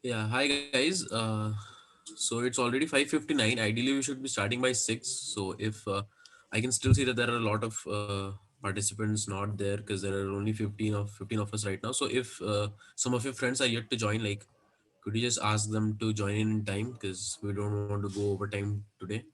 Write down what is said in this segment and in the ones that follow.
Yeah, hi guys. So it's already 5:59. Ideally, we should be starting by 6. So if I can still see that there are a lot of participants not there because there are only 15 of us right now. So if some of your friends are yet to join, like, could you just ask them to join in time because we don't want to go over time today.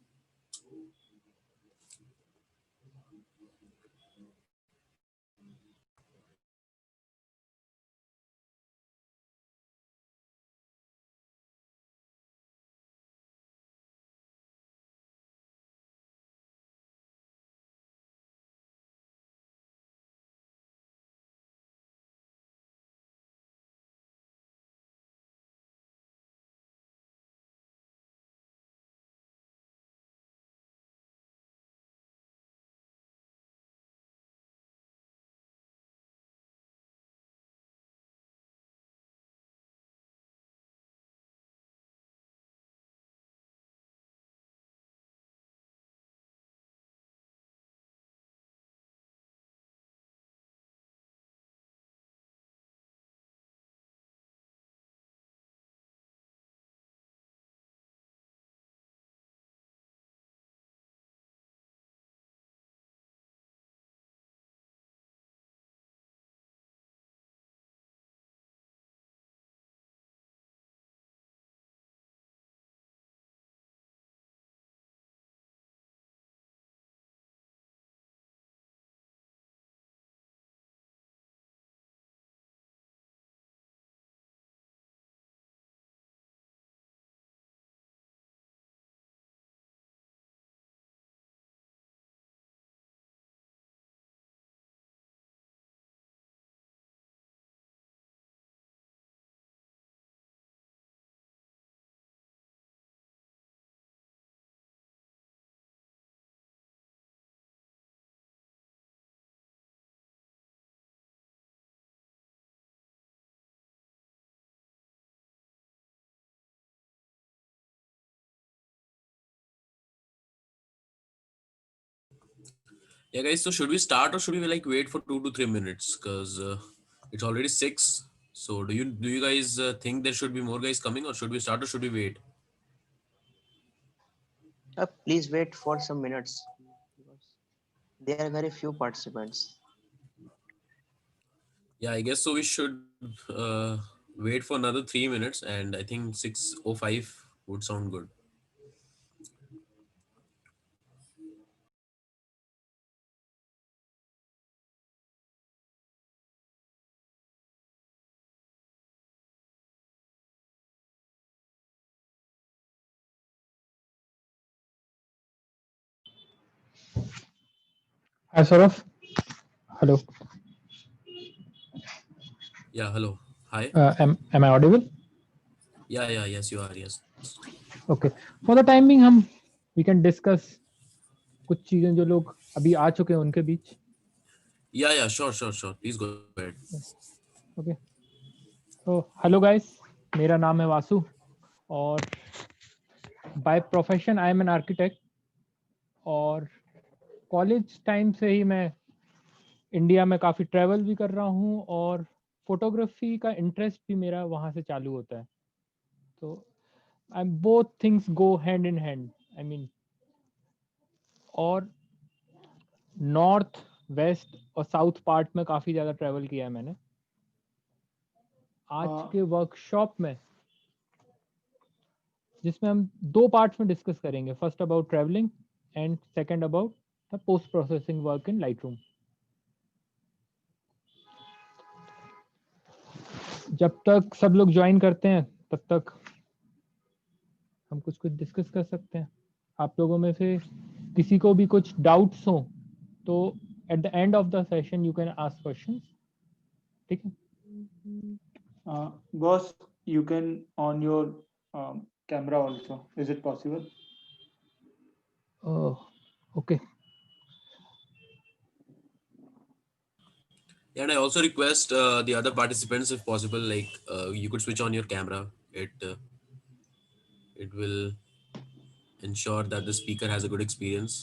Yeah, guys. So should we start or should we like wait for 2 to 3 minutes? Because it's already 6. So do you guys think there should be more guys coming, or should we start or should we wait? Please wait for some minutes because there are very few participants. Yeah, I guess so. We should wait for another 3 minutes, and I think 6:05 would sound good. Hi, Saurav. Hello. Yeah, hello. Hi. Am I audible? Yeah, yes, you are. Yes. Okay. For the time being, हम we can discuss कुछ चीजें जो लोग अभी आ चुके हैं उनके बीच. Yeah, sure. Please go ahead. Okay. तो हेलो गाइस, मेरा नाम है वासु और by profession I am an architect और कॉलेज टाइम से ही मैं इंडिया में काफ़ी ट्रैवल भी कर रहा हूँ और फोटोग्राफी का इंटरेस्ट भी मेरा वहाँ से चालू होता है. तो I both things go hand in hand. I mean और नॉर्थ वेस्ट और साउथ पार्ट में काफ़ी ज़्यादा ट्रैवल किया है मैंने. आज के वर्कशॉप में जिसमें हम दो पार्ट्स में डिस्कस करेंगे. First about travelling and second about the post processing work in Lightroom. जब तक सब लोग ज्वाइन करते हैं तब तक हम कुछ कुछ डिस्कस कर सकते हैं. आप लोगों में से किसी को भी कुछ डाउट्स हो तो at the end of the session you can ask questions. ठीक है. Boss, you can on your camera also. Is it possible? Okay. And I also request the other participants, if possible, like you could switch on your camera. It will ensure that the speaker has a good experience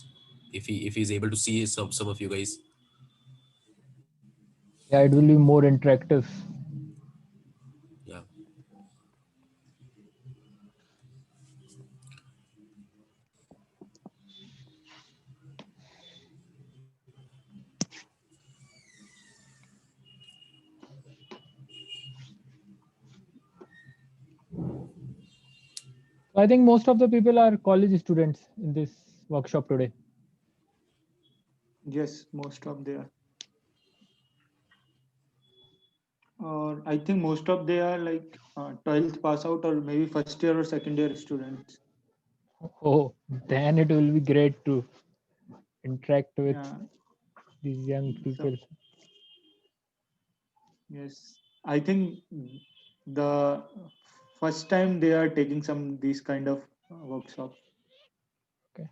if he's able to see some of you guys. Yeah, it will be more interactive. Yeah. I think most of the people are college students in this workshop today. Yes, most of they are. Or I think most of they are like 12th pass out or maybe first year or second year students. Oh, then it will be great to interact with Yeah. these young So people. yes, I think the first time they are taking some these kind of workshop. Okay.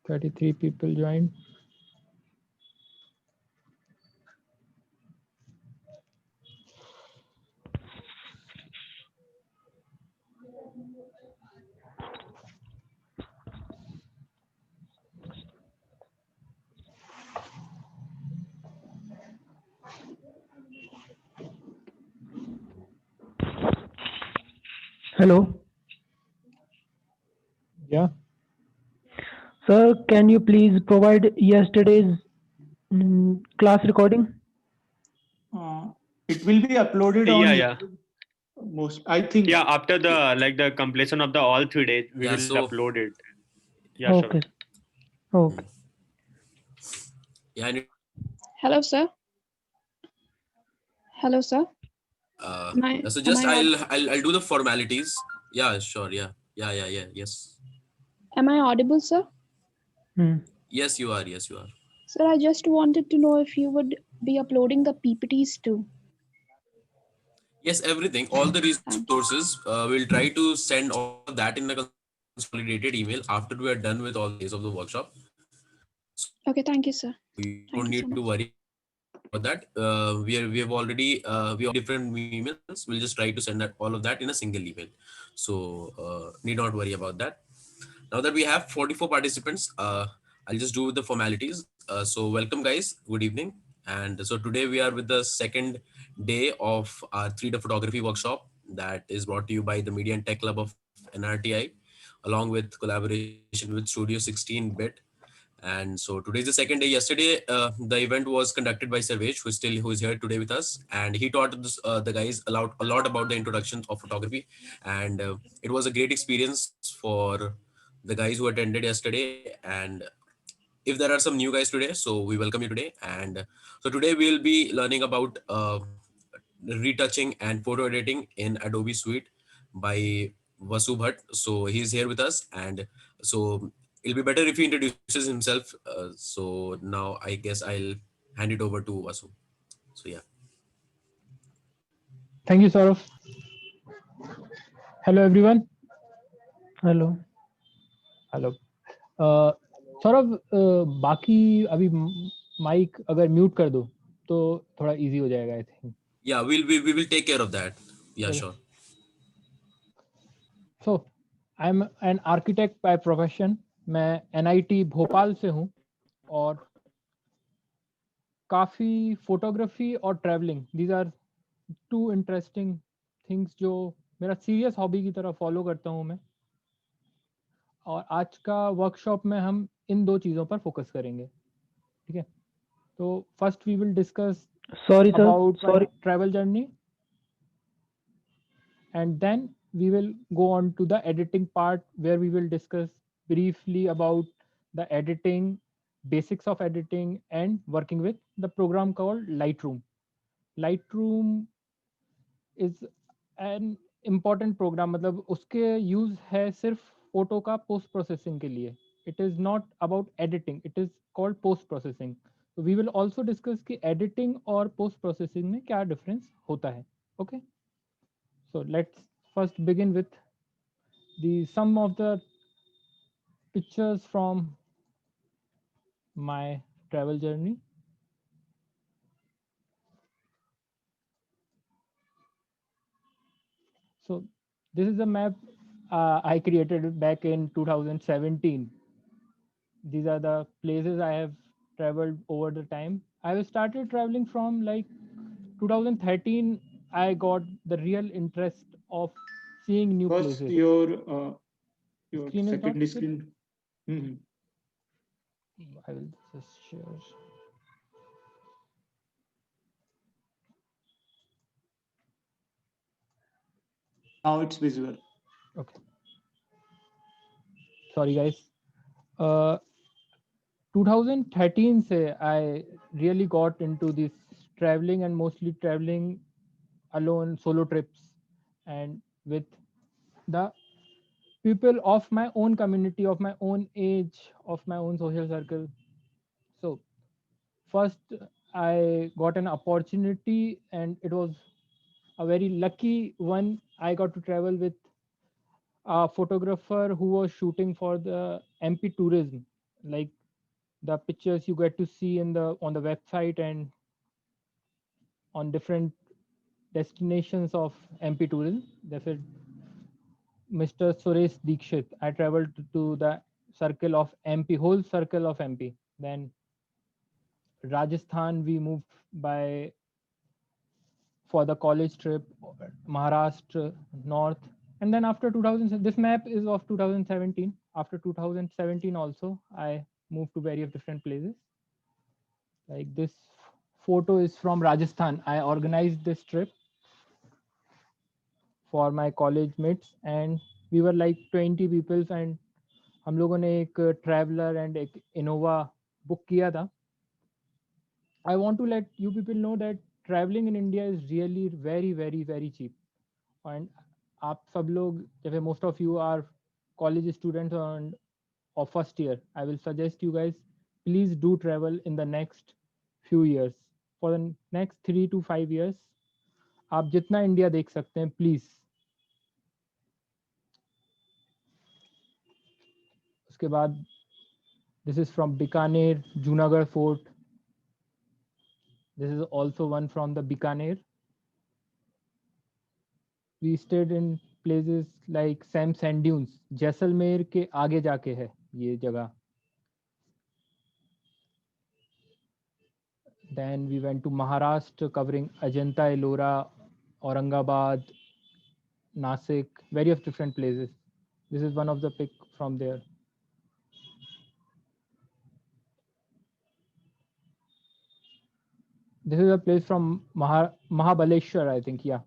Thirty-three people joined. Hello, Yeah. sir. Can you please provide yesterday's class recording? It will be uploaded on Yeah, yeah, most. I think yeah. After the completion of the all 3 days, we Yeah, will so upload it. Yeah, sure. Okay. Oh, yeah, and Hello, sir. Hello, sir. so Am just I I'll do the formalities. Yeah, sure. Yeah. Yes. am I audible, sir? hmm. Yes, you are. Yes, you are. Sir, I just wanted to know if you would be uploading the PPTs too. Yes, everything, all the Thank resources. We'll try to send all of that in a consolidated email after we are done with all the days of the workshop. Okay, thank you, sir. You Thank don't you so need to much. worry about that. We have already we have different emails. We'll just try to send that all of that in a single email. So need not worry about that. Now that we have 44 participants, I'll just do the formalities. So welcome guys, good evening. And so today we are with the second day of our 3D photography workshop that is brought to you by the Media and Tech Club of NRTI, along with collaboration with Studio 16-bit. And so today's the second day. Yesterday, the event was conducted by Sarvesh, who is here today with us, and he taught the guys a lot about the introduction of photography, and it was a great experience for the guys who attended yesterday. And if there are some new guys today, so we welcome you today. And so today we'll be learning about retouching and photo editing in Adobe Suite by Vasu Bhatt. So he's here with us, and so it'll be better if he introduces himself. So now I guess I'll hand it over to Vasu. So yeah. Thank you, Saurav. Hello, everyone. Hello. Hello Saurabh बाकी अभी mic अगर mute कर दो तो थोड़ा easy हो जाएगा I think Yeah, we will take care of that. Yeah, Okay. sure. So I am an architect by profession. मैं एनआईटी भोपाल से हूँ और काफ़ी फोटोग्राफी और travelling these are two interesting things जो मेरा सीरियस हॉबी की तरह फॉलो करता हूँ मैं. और आज का वर्कशॉप में हम इन दो चीज़ों पर फोकस करेंगे. ठीक है, तो first we will discuss Sorry, sir. about my Sorry. travel journey, and then we will go on to the editing part where we will discuss briefly about the editing, basics of editing, and working with the program called Lightroom. Lightroom is an important program. मतलब उसके use है सिर्फ photo का post processing के लिए. It is not about editing, it is called post processing. तो we will also discuss कि editing और पोस्ट प्रोसेसिंग में क्या डिफरेंस होता है. Okay, so let's first begin with the some of the pictures from my travel journey. So this is a map I created back in 2017. These are the places I have traveled over the time. I have started traveling from like 2013. I got the real interest of seeing new Because places. your Screen is not second visible. screen. Mhm. I will just share. Now it's visible. Okay. Sorry, guys. Uh, 2013 say I really got into this traveling and mostly traveling alone, solo trips, and with the people of my own community, of my own age, of my own social circle. So first I got an opportunity, and it was a very lucky one. I got to travel with a photographer who was shooting for the MP tourism, like the pictures you get to see in the on the website and on different destinations of MP tourism. That's it. Mr. Suresh Dikshit. I traveled to the circle of MP, whole circle of MP. Then Rajasthan, we moved by for the college trip, Maharashtra, North. And then after 2000, this map is of 2017. After 2017 also, I moved to various different places. Like this photo is from Rajasthan. I organized this trip for my college mates, and we were like 20 people, and हम लोगों ने एक traveler and एक Innova book किया था. I want to let you people know that traveling in India is really very, very, very cheap. And आप सब लोग, जैसे most of you are college students and or first year, I will suggest you guys, please do travel in the next few years. For the next 3 to 5 years, आप जितना India देख सकते हैं, please. उसके बाद, this is from Bikaner, Junagadh Fort. This is also one from the Bikaner. We stayed in places like Sam Sand Dunes. Jaisalmer के आगे जाके है ये जगह. Then we went to Maharashtra, covering Ajanta, Ellora, Aurangabad, Nasik, various different places. This is one of the pic from there. This is a place from Mahabaleshwar, I think, yeah.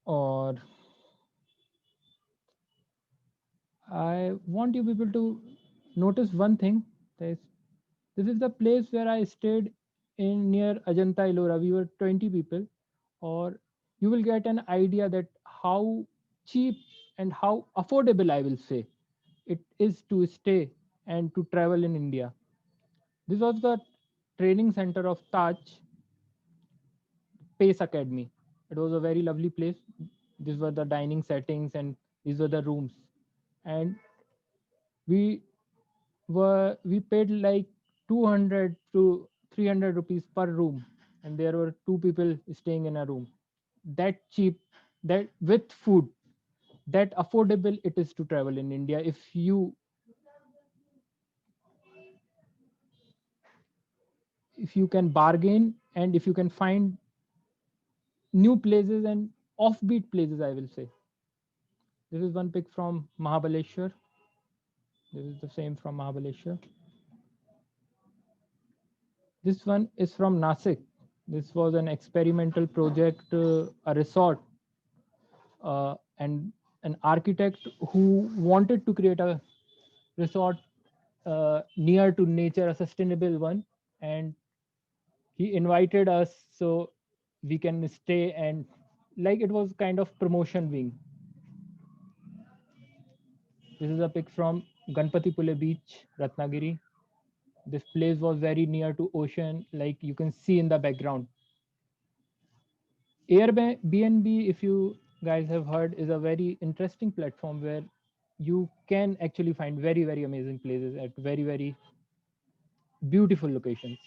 Or I want you people to notice one thing. This is the place where I stayed in near Ajanta, Ellora. We were 20 people, or you will get an idea that how cheap and how affordable, I will say, it is to stay and to travel in India. This was the training center of Taj Pace Academy. It was a very lovely place. These were the dining settings and these were the rooms. And we we paid like 200 to 300 rupees per room, and there were two people staying in a room. That cheap, that with food, that affordable it is to travel in India. If you can bargain and if you can find new places and offbeat places, I will say. This is one pic from Mahabaleshwar. This is the same from Mahabaleshwar. This one is from Nasik. This was an experimental project, a resort, and an architect who wanted to create a resort near to nature, a sustainable one, and he invited us so we can stay, and like it was kind of promotion wing. This is a pic from Ganpatipule Beach, Ratnagiri. This place was very near to ocean, like you can see in the background. Airbnb, if you guys have heard, is a very interesting platform where you can actually find very, very amazing places at very, very beautiful locations.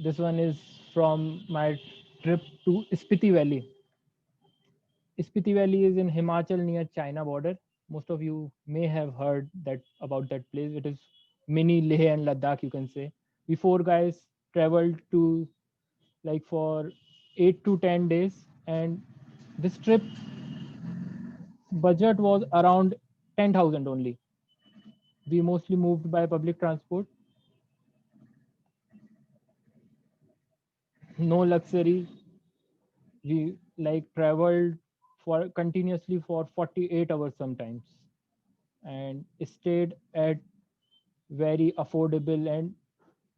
This one is from my trip to Spiti Valley. Spiti Valley is in Himachal near China border. Most of you may have heard that about that place. It is mini Leh and Ladakh, you can say. We four guys traveled to like for 8 to 10 days, and this trip budget was around 10,000 only. We mostly moved by public transport. No luxury. We like traveled for continuously for 48 hours sometimes, and stayed at very affordable and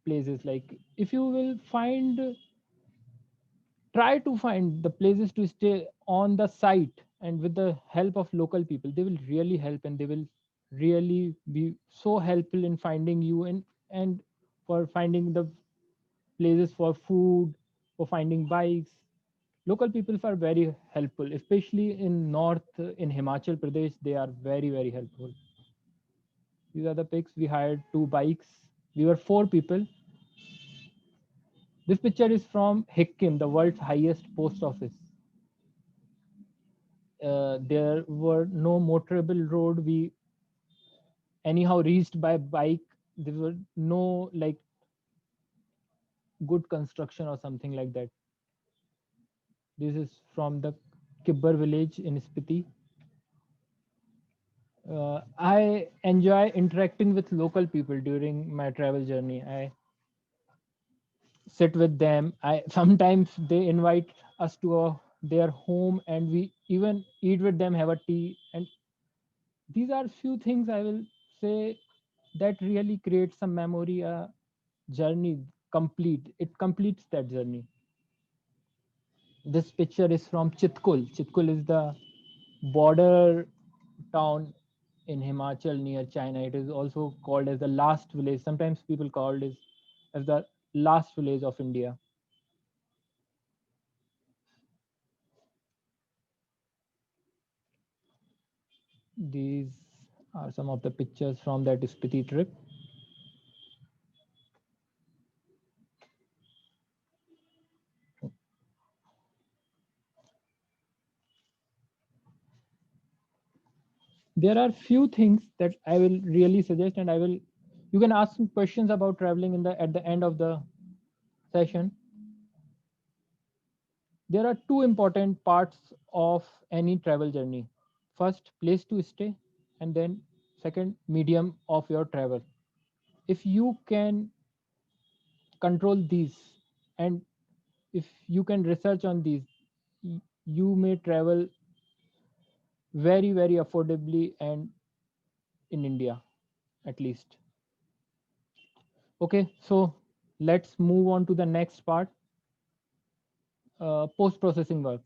places. Like if you will find, try to find the places to stay on the site, and with the help of local people, they will really help, and they will really be so helpful in finding you, and for finding the places for food, for finding bikes. Local people are very helpful, especially in north, in Himachal Pradesh. They are very helpful. These are the pics. We hired 2 bikes. We were 4 people. This picture is from Hikkim, the world's highest post office. There were no motorable road. We anyhow reached by bike. There were no like good construction or something like that. This is from the Kibber village in Spiti. I enjoy interacting with local people during my travel journey. I sit with them. I sometimes they invite us to their home, and we even eat with them, have a tea. And these are few things I will say that really creates some memory. A journey complete. It completes that journey. This picture is from Chitkul. Chitkul is the border town in Himachal near China. It is also called as the last village. Sometimes people call it as the last village of India. These are some of the pictures from that Spiti trip. There are few things that I will really suggest, and you can ask some questions about traveling at the end of the session. There are 2 important parts of any travel journey. First, place to stay, and then second, medium of your travel. If you can control these, and if you can research on these, you may travel very affordably, and in India at least. Okay, so let's move on to the next part, post-processing work.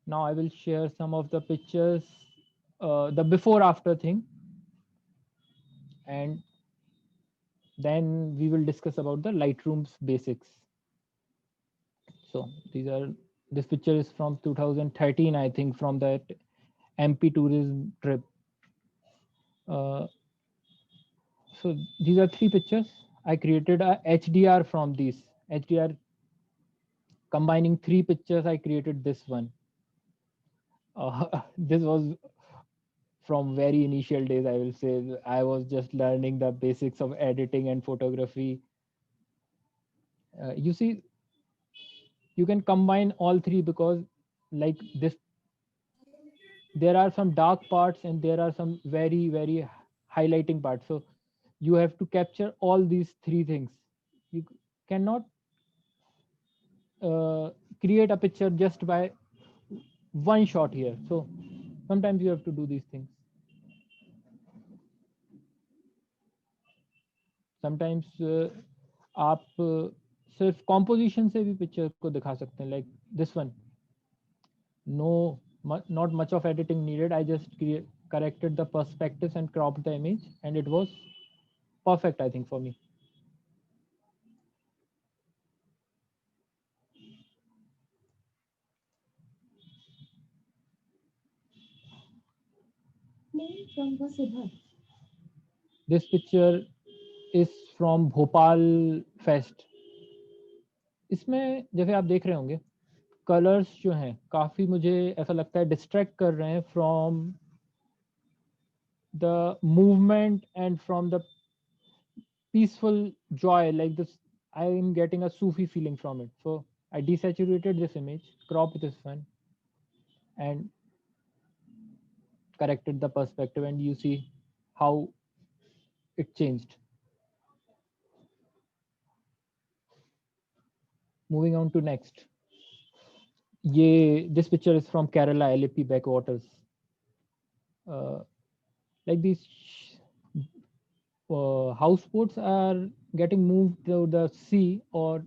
Now I will share some of the pictures, the before after thing, and then we will discuss about the Lightroom's basics. So this picture is from 2013, I think, from that MP tourism trip. So these are 3 pictures. I created a HDR from these. HDR, combining 3 pictures, I created this one. This was from very initial days, I will say. I was just learning the basics of editing and photography. You see, you can combine all 3 because like this, there are some dark parts and there are some very highlighting parts. So you have to capture all these 3 things. You cannot create a picture just by one shot here. So sometimes you have to do these things. Sometimes आप सिर्फ composition से भी picture को दिखा सकते हैं. Like this one, not much of editing needed. I just corrected the perspectives and cropped the image, and it was perfect, I think, for me. This picture is from Bhopal Fest. इसमें जैसे आप देख रहे होंगे, colours जो हैं काफी मुझे ऐसा लगता है डिस्ट्रैक्ट कर रहे हैं from the movement and from the peaceful joy. Like this, I am getting a Sufi feeling from it. So I desaturated this image, cropped this one, and corrected the perspective, and you see how it changed. Moving on to next. This picture is from Kerala Alleppey backwaters. Like these houseboats are getting moved to the sea or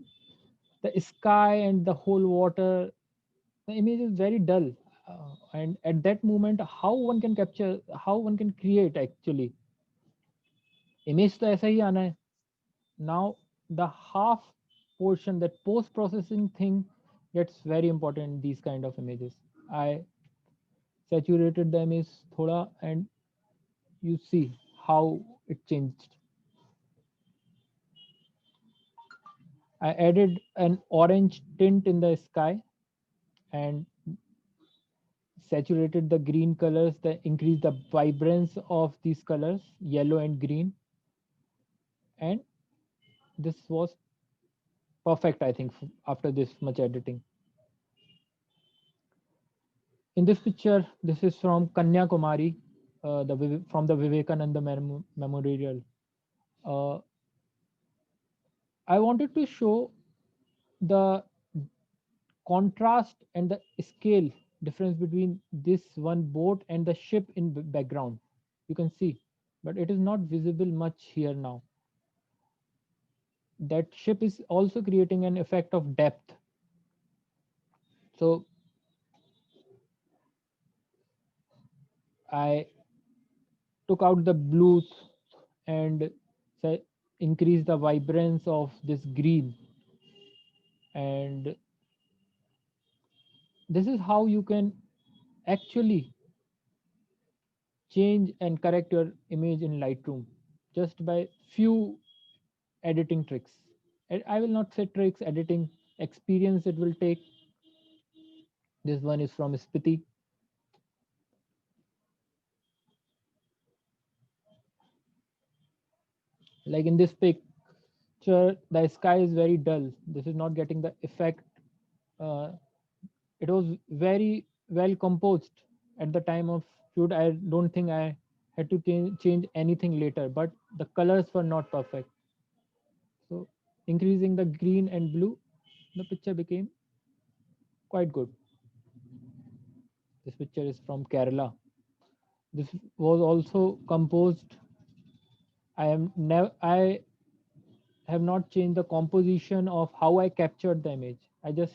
the sky and the whole water. The image is very dull. And at that moment, how one can capture, how one can create actually. Image तो ऐसा ही आना है. Now the half portion, that post processing thing, gets very important in these kind of images. I saturated the image thoda and you see how it changed. I added an orange tint in the sky and saturated the green colors, that increase the vibrance of these colors, yellow and green. And this was perfect, I think, after this much editing. In this picture, this is from Kanyakumari, from the Vivekananda Memorial. I wanted to show the contrast and the scale difference between this one boat and the ship in background. You can see, but it is not visible much here now. That ship is also creating an effect of depth. So I took out the blues and increased the vibrance of this green. And this is how you can actually change and correct your image in Lightroom just by few editing tricks. I will not say tricks, editing experience it will take. This one is from Spiti. Like in this picture, the sky is very dull. This is not getting the effect. It was very well composed at the time of shoot. I don't think I had to change anything later, but the colors were not perfect. So increasing the green and blue, the picture became quite good. This picture is from Kerala. This was also composed. I have not changed the composition of how I captured the image. I just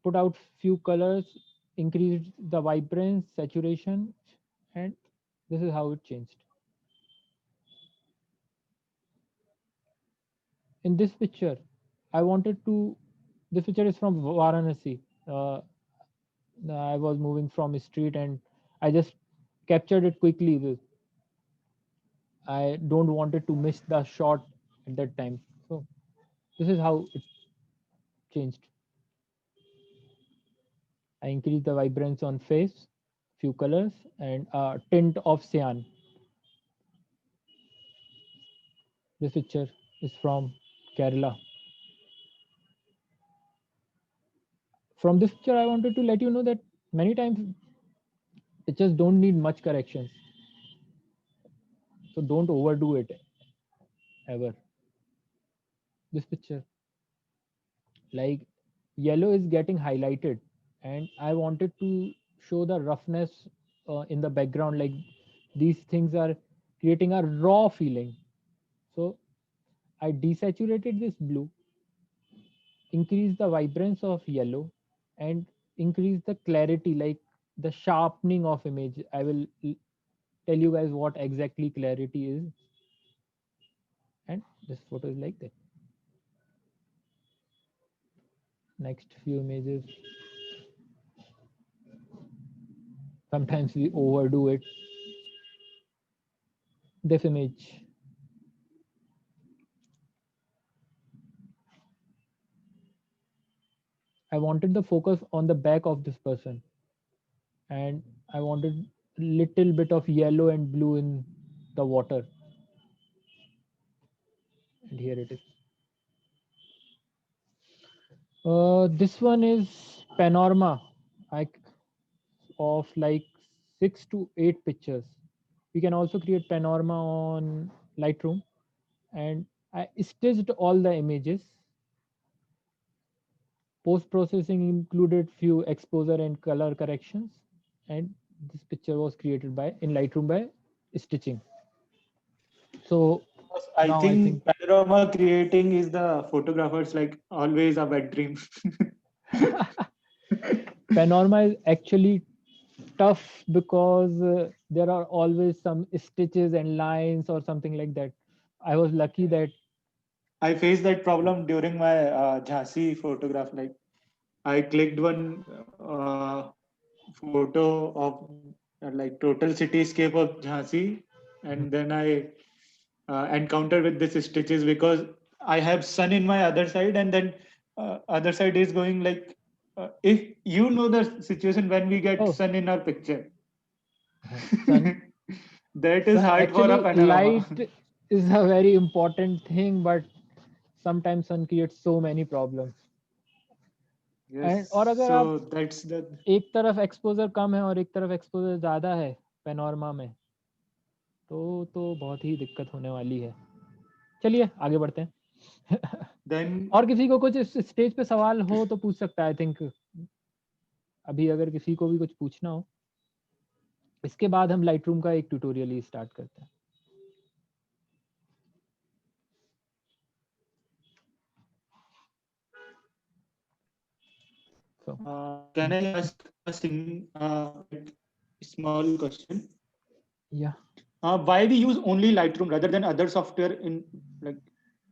put out few colors, increased the vibrance, saturation, and this is how it changed. In this picture, this picture is from Varanasi. I was moving from a street and I just captured it quickly. I don't wanted to miss the shot at that time. So this is how it changed. I increased the vibrance on face, few colors, and a tint of cyan. This picture is from Kerala. From this picture, I wanted to let you know that many times pictures don't need much corrections. So don't overdo it ever. This picture, like yellow is getting highlighted and I wanted to show the roughness in the background, like these things are creating a raw feeling. So I desaturated this blue, increased the vibrance of yellow, and increased the clarity, like the sharpening of image. I will tell you guys what exactly clarity is. And this photo is like that. Next few images. Sometimes we overdo it. This image. I wanted the focus on the back of this person, and I wanted little bit of yellow and blue in the water, and here it is. This one is panorama, like of like 6 to 8 pictures. We can also create panorama on Lightroom, and I stitched all the images. Post processing included few exposure and color corrections, and this picture was created by in Lightroom by stitching. So I now I think think panorama creating is the photographer's like always a wet dream. panorama is actually tough because there are always some stitches and lines or something like that. I was lucky that I faced that problem during my Jhansi photograph. Like I clicked one photo of like total cityscape of Jhansi, and then I encountered with this stitches because I have sun in my other side, and then other side is going like if you know the situation when we get oh sun in our picture, sun that is sun hard for a actually panorama. light is a very important thing, but sometimes sun creates so many problems. Yes, and और अगर आप so that's the एक तरफ exposure कम है और एक तरफ exposure ज़्यादा है पेनोरमा में, तो बहुत ही दिक्कत होने वाली है. चलिए आगे बढ़ते हैं. then और किसी को कुछ इस स्टेज पे सवाल हो तो पूछ सकता है. आई थिंक अभी अगर किसी को भी कुछ पूछना हो, इसके बाद हम लाइटरूम का एक ट्यूटोरियल ही स्टार्ट करते हैं. So, can I ask a small question? yeah. Why we use only Lightroom rather than other software? In like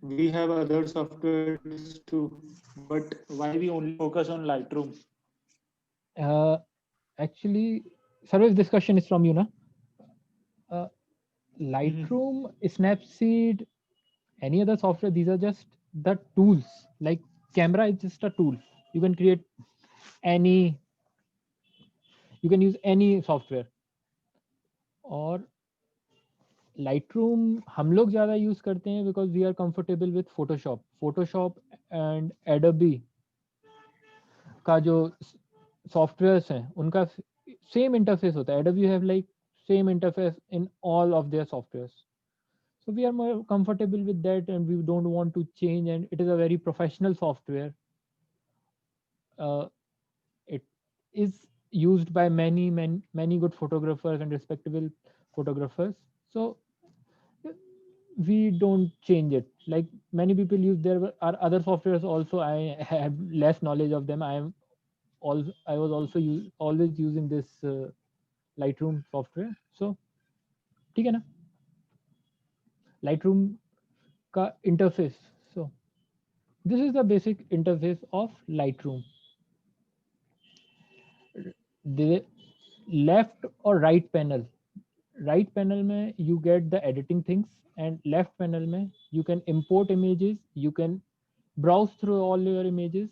we have other softwares too, but why we only focus on Lightroom? Actually, Sarvesh, this question is from you, na? Lightroom, Snapseed, any other software, these are just the tools. Like camera is just a tool. You can create any, you can use any software. और Lightroom हम लोग ज़्यादा use करते हैं because we are comfortable with Photoshop and Adobe का जो softwares हैं उनका सेम इंटरफेस होता है. Adobe have like same interface in all of their softwares. So we are more comfortable with that, and we don't want to change, and it is a very professional software. It is used by many good photographers and respectable photographers. So we don't change it. Like many people use, there are other softwares also. I have less knowledge of them. I was also always using this Lightroom software. So ठीक है ना? Lightroom का interface. So this is the basic interface of Lightroom. The left or right panel. Right panel में you get the editing things, and left panel में you can import images. You can browse through all your images.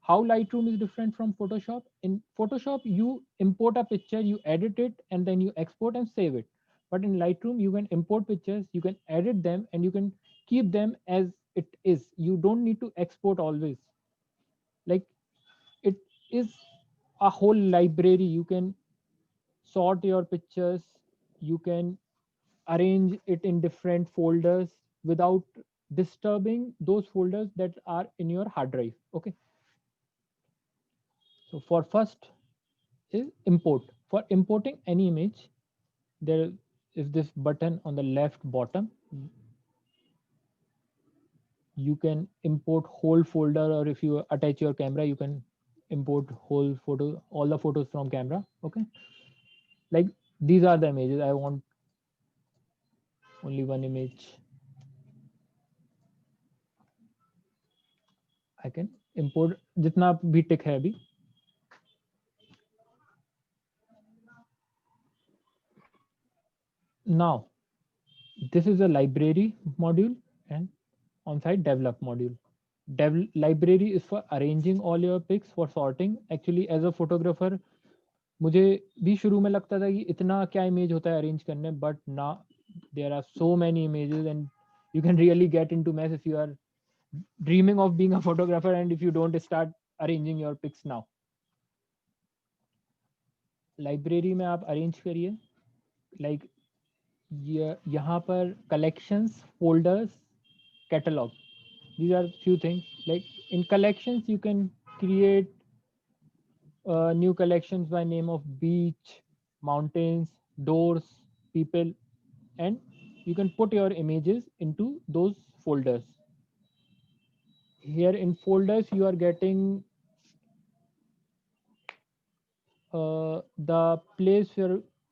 How Lightroom is different from Photoshop? In Photoshop, you import a picture, you edit it, and then you export and save it. But in Lightroom, you can import pictures, you can edit them, and you can keep them as it is. You don't need to export always. Like it is a whole library. You can sort your pictures, you can arrange it in different folders without disturbing those folders that are in your hard drive. Okay. So for first is import. For importing any image, there is this button on the left bottom. You can import whole folder, or if you attach your camera, you can import whole photo, all the photos from camera. Okay. Like these are the images. I want only one image. I can import जितना भी टिक है अभी. Now, this is a library module and on-site develop module. Library is for arranging all your pics for sorting. Actually, as a photographer, मुझे भी शुरू में लगता था कि इतना क्या इमेज होता है अरेंज करने, बट ना there are so many images and you can really get into mess if you are dreaming of being a photographer and if you don't start arranging your pics now. Library में आप arrange करिए, like यहाँ पर collections, folders, catalogue, these are few things. Like in collections you can create new collections by name of beach, mountains, doors, people, and you can put your images into those folders. Here in folders you are getting the place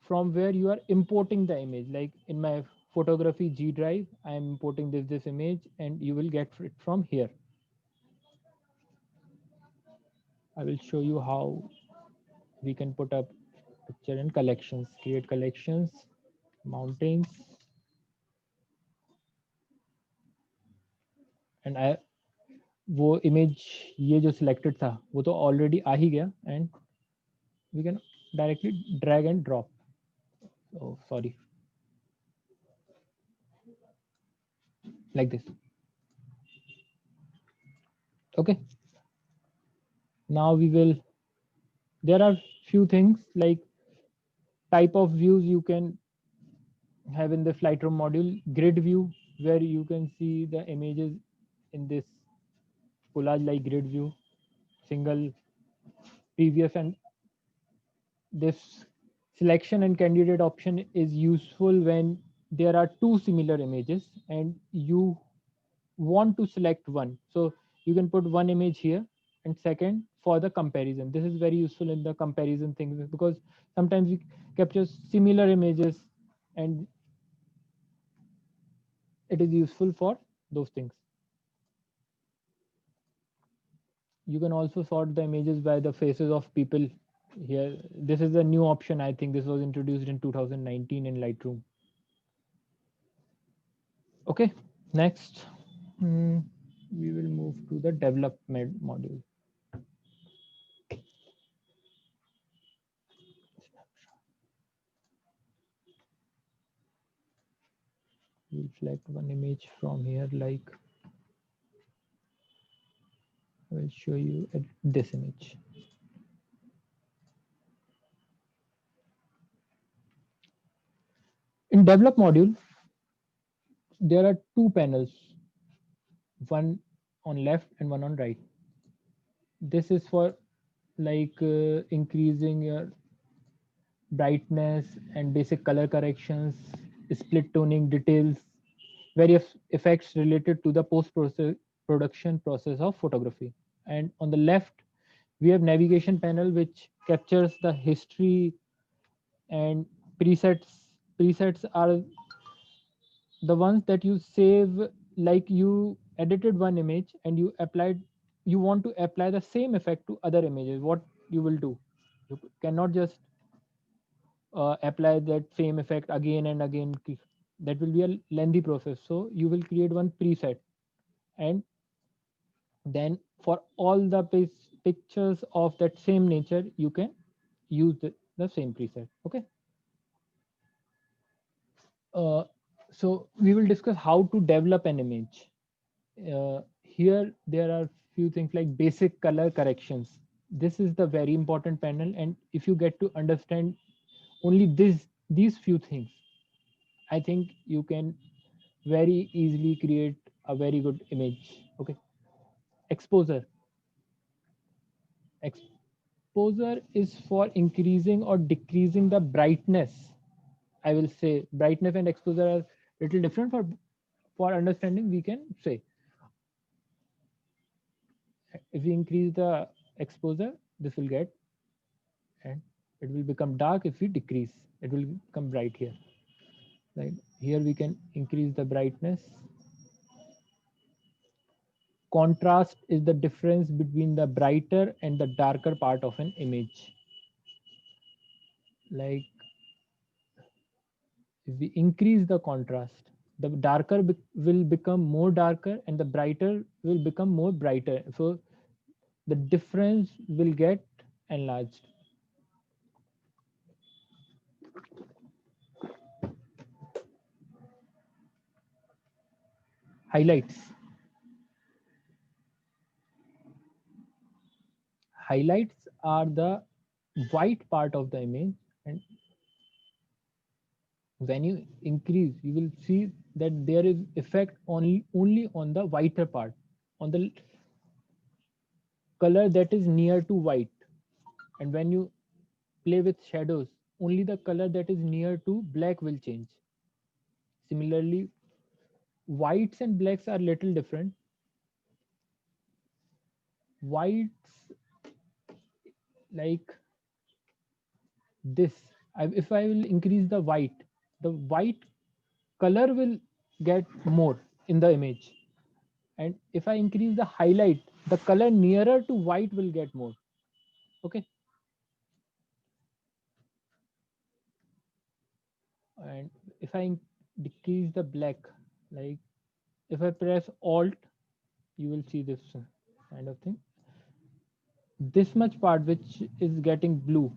from where you are importing the image. Like in my photography G drive, I am importing this image and you will get it from here. I will show you how we can put up picture in collections, create collections, mountains, and I वो image ये जो selected था वो तो already आ ही गया, and we can directly drag and drop. Oh, sorry. Like this. Okay. Now we will, there are few things like type of views you can have in the Lightroom module. Grid view, where you can see the images in this collage like grid view, single, previous, and this selection and candidate option is useful when there are two similar images and you want to select one. So you can put one image here and second for the comparison. This is very useful in the comparison thing because sometimes we capture similar images and it is useful for those things. You can also sort the images by the faces of people here. This is a new option. I think this was introduced in 2019 in Lightroom. Okay, next we will move to the development module. We'll select one image from here, like I will show you this image. In develop module, there are two panels, one on left and one on right. This is for like increasing your brightness and basic color corrections, split toning details, various effects related to the post-production process of photography. And on the left, we have navigation panel, which captures the history and presets. Presets are the ones that you save, like you edited one image and you want to apply the same effect to other images. What you will do, you cannot just apply that same effect again and again. That will be a lengthy process. So you will create one preset, and then for all the pictures of that same nature, you can use the same preset. Okay. So we will discuss how to develop an image. Here there are few things like basic color corrections. This is the very important panel, and if you get to understand only these few things, I think you can very easily create a very good image. Okay. Exposure. Exposure is for increasing or decreasing the brightness. I will say brightness and exposure are little different. For understanding, we can say if we increase the exposure, this will get, and it will become dark. If we decrease, it will become bright here. Like here we can increase the brightness. Contrast is the difference between the brighter and the darker part of an image. Like if we increase the contrast, the darker will become more darker and the brighter will become more brighter. So the difference will get enlarged. Highlights. Highlights are the white part of the image, and when you increase, you will see that there is effect only on the whiter part, on the color that is near to white. And when you play with shadows, only the color that is near to black will change. Similarly, whites and blacks are little different. Whites, like this, if I will increase the white color will get more in the image. And if I increase the highlight, the color nearer to white will get more. Okay. And if I decrease the black, like if I press Alt, you will see this kind of thing. This much part which is getting blue,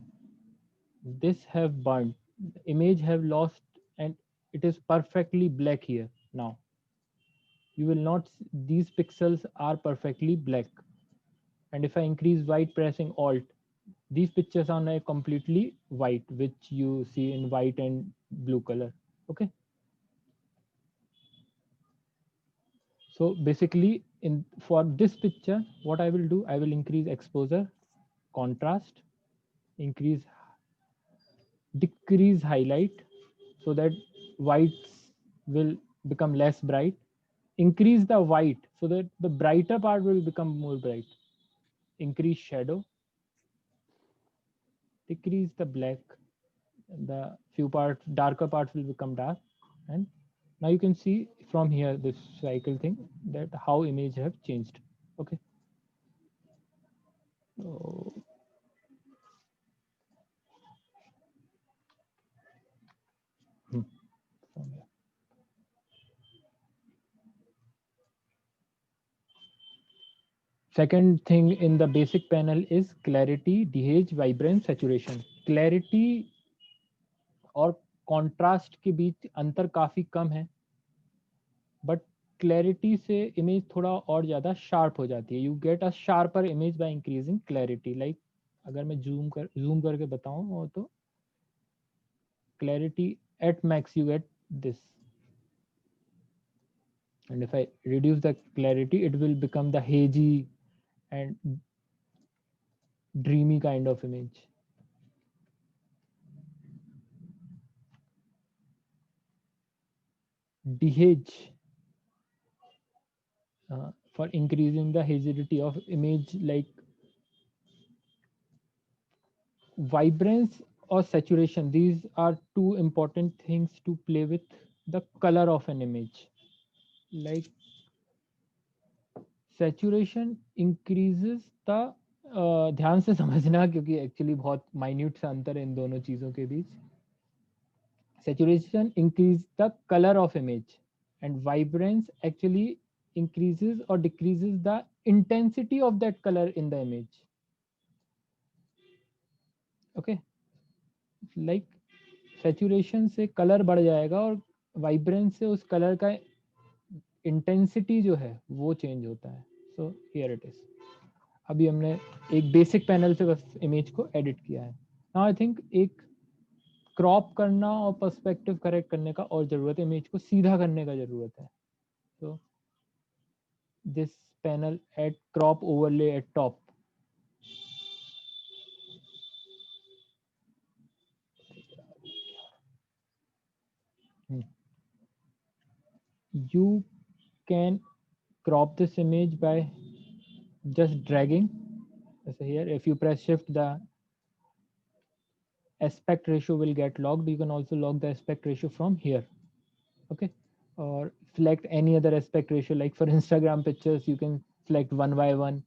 this have burned, the image have lost, and it is perfectly black here now. You will not, these pixels are perfectly black. And if I increase white pressing Alt, these pictures are now completely white, which you see in white and blue color. Okay. So basically, for this picture, what I will do, I will increase exposure, contrast, decrease highlight, so that whites will become less bright. Increase the white so that the brighter part will become more bright. Increase shadow, decrease the black, the few parts, darker parts will become dark. And now you can see from here this cycle thing, that how image have changed. Okay. So, from here. Second thing in the basic panel is clarity, DH, vibrance, saturation. Clarity और contrast के बीच अंतर काफी कम है, but clarity से image थोड़ा और ज़्यादा sharp हो जाती है. You get a sharper image by increasing clarity. Like अगर मैं zoom करके बताऊँ तो clarity at max you get this. And if I reduce the clarity, it will become the hazy and dreamy kind of image. DH for increasing the hazardity of image, like vibrance or saturation. These are two important things to play with the color of an image. Like saturation increases the ध्यान से समझना क्योंकि actually बहुत minute सा अंतर है इन दोनों चीजों के बीच. Saturation increases the color of image, and vibrance actually increases or decreases the intensity of that color in the image. Okay, like saturation से color बढ़ जाएगा और vibrance से उस color का intensity जो है वो change होता है. So here it is. अभी हमने एक basic panel से बस image को edit किया है. Now I think एक क्रॉप करना और पर्सपेक्टिव करेक्ट करने का और जरूरत है, इमेज को सीधा करने का जरूरत है. तो this panel at crop overlay at top. You can crop this image by just dragging. So here, if you press shift, the aspect ratio will get logged. You can also log the aspect ratio from here. Okay, or select any other aspect ratio, like for Instagram pictures you can select 1:1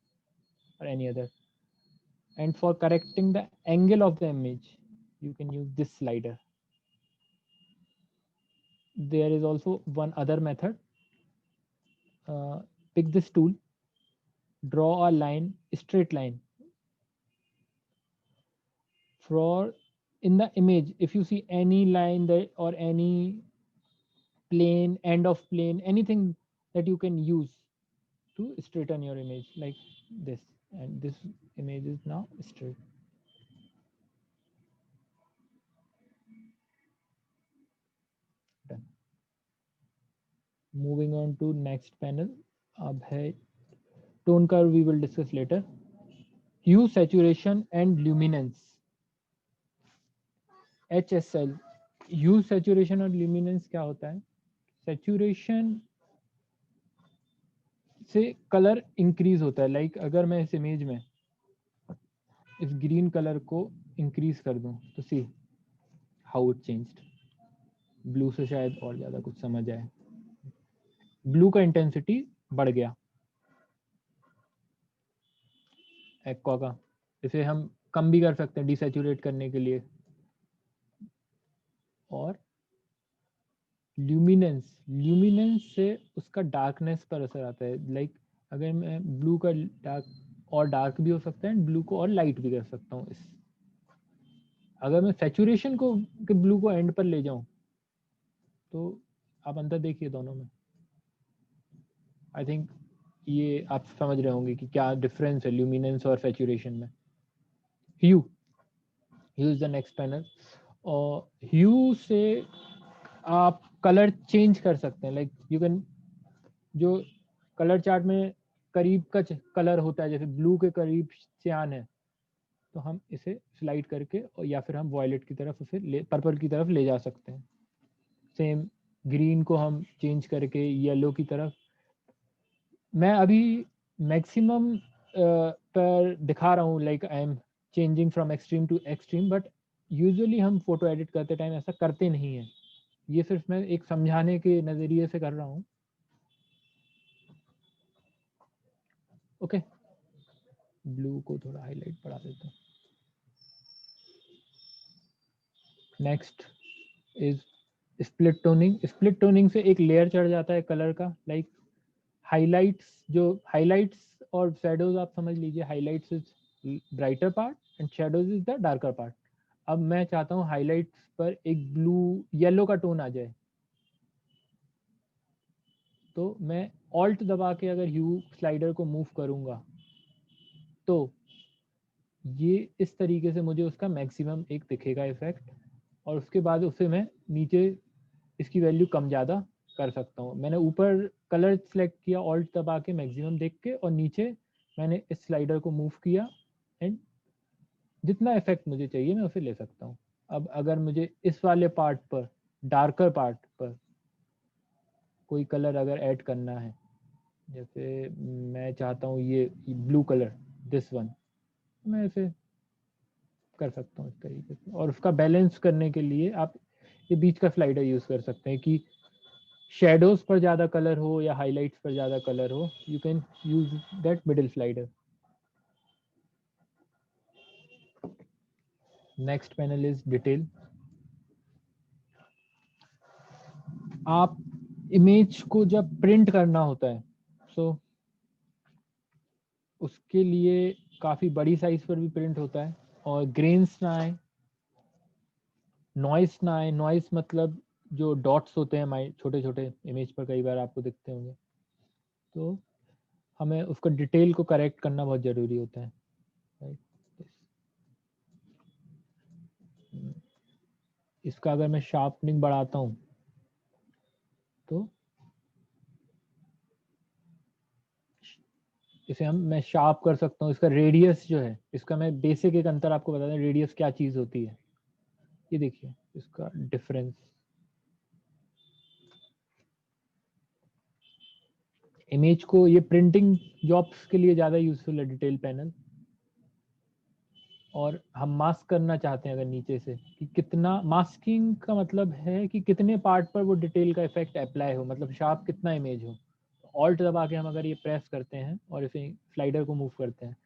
or any other. And for correcting the angle of the image, you can use this slider. there is also one other method. Pick this tool, draw a line, straight line. For in the image, if you see any line that or any plane, end of plane, anything that you can use to straighten your image, like this, and this image is now straight. Done. Moving on to next panel. अब है tone curve, we will discuss later. Hue, saturation and luminance. HSL. Hue, saturation और luminance क्या होता है? Saturation से colour increase होता है. Like अगर मैं इस इमेज में इस ग्रीन कलर को इंक्रीज कर दूं तो see how it changed. Blue से शायद और ज्यादा कुछ समझ आए. ब्लू का इंटेंसिटी बढ़ गया एक्वा का. इसे हम कम भी कर सकते हैं डिसैचुरेट करने के लिए. और ल्यूमिनेंस, ल्यूमिनेंस से उसका डार्कनेस पर असर आता है. लाइक अगर मैं ब्लू का डार्क और डार्क भी हो सकता है, ब्लू को और लाइट भी कर सकता हूँ. इस अगर मैं सैचुरेशन को के ब्लू को एंड पर ले जाऊं तो आप अंतर देखिए दोनों में. आई थिंक ये आप समझ रहे होंगे कि क्या डिफरेंस है ल्यूमिनेंस और सैचुरेशन में. ह्यू, ह्यू इज द नेक्स्ट पैनल. और ह्यू से आप कलर चेंज कर सकते हैं. लाइक यू कैन, जो कलर चार्ट में करीब का कलर होता है, जैसे ब्लू के करीब सियान है, तो हम इसे स्लाइड करके और या फिर हम वॉयलेट की तरफ उसे पर्पल की तरफ ले जा सकते हैं. सेम ग्रीन को हम चेंज करके येलो की तरफ. मैं अभी मैक्सिमम पर दिखा रहा हूँ, like I am changing from extreme to extreme, but usually हम फोटो एडिट करते टाइम ऐसा करते नहीं है. ये सिर्फ मैं एक समझाने के नज़रिए से कर रहा हूँ. ओके, ब्लू को थोड़ा हाईलाइट बढ़ा देता हूँ. Next is split toning. Split toning से एक लेयर चढ़ जाता है कलर का. लाइक हाइलाइट्स, जो हाइलाइट्स और शैडोज आप समझ लीजिए. Highlights is brighter part and shadows is the darker part. अब मैं चाहता हूँ हाइलाइट्स पर एक ब्लू येलो का टोन आ जाए, तो मैं ऑल्ट दबा के अगर ह्यू स्लाइडर को मूव करूंगा तो ये इस तरीके से मुझे उसका मैक्सिमम एक दिखेगा इफेक्ट. और उसके बाद उसे मैं नीचे इसकी वैल्यू कम ज़्यादा कर सकता हूँ. मैंने ऊपर कलर सेलेक्ट किया ऑल्ट दबा के मैक्सिमम देख के, और नीचे मैंने इस स्लाइडर को मूव किया एंड जितना इफेक्ट मुझे चाहिए मैं उसे ले सकता हूँ. अब अगर मुझे इस वाले पार्ट पर, डार्कर पार्ट पर कोई कलर अगर ऐड करना है, जैसे मैं चाहता हूँ ये ब्लू कलर, दिस वन, मैं इसे कर सकता हूँ इस तरीके से. और उसका बैलेंस करने के लिए आप ये बीच का स्लाइडर यूज कर सकते हैं कि शेडोज पर ज़्यादा कलर हो या हाइलाइट्स पर ज़्यादा कलर हो. You can use that middle slider. Next panel is detail. आप इमेज को जब प्रिंट करना होता है, सो उसके लिए काफ़ी बड़ी साइज पर भी प्रिंट होता है, और ग्रेन्स ना आए, नॉइस ना आए. नॉइस मतलब जो डॉट्स होते हैं छोटे छोटे इमेज पर कई बार आपको दिखते होंगे, तो हमें उसको डिटेल को करेक्ट करना बहुत ज़रूरी होता है. इसका अगर मैं शार्पनिंग बढ़ाता हूँ तो इसे मैं शार्प कर सकता हूँ. इसका रेडियस जो है, इसका मैं बेसिक एक अंतर आपको बता दें, रेडियस क्या चीज़ होती है. ये देखिए इसका डिफरेंस. इमेज को ये प्रिंटिंग जॉब्स के लिए ज़्यादा यूजफुल है डिटेल पैनल. और हम मास्क करना चाहते हैं अगर नीचे से, कि कितना, मास्किंग का मतलब है कि कितने पार्ट पर वो डिटेल का इफेक्ट अप्लाई हो, मतलब शार्प कितना इमेज हो. ऑल्ट दबा के हम अगर ये प्रेस करते हैं और इसे स्लाइडर को मूव करते हैं,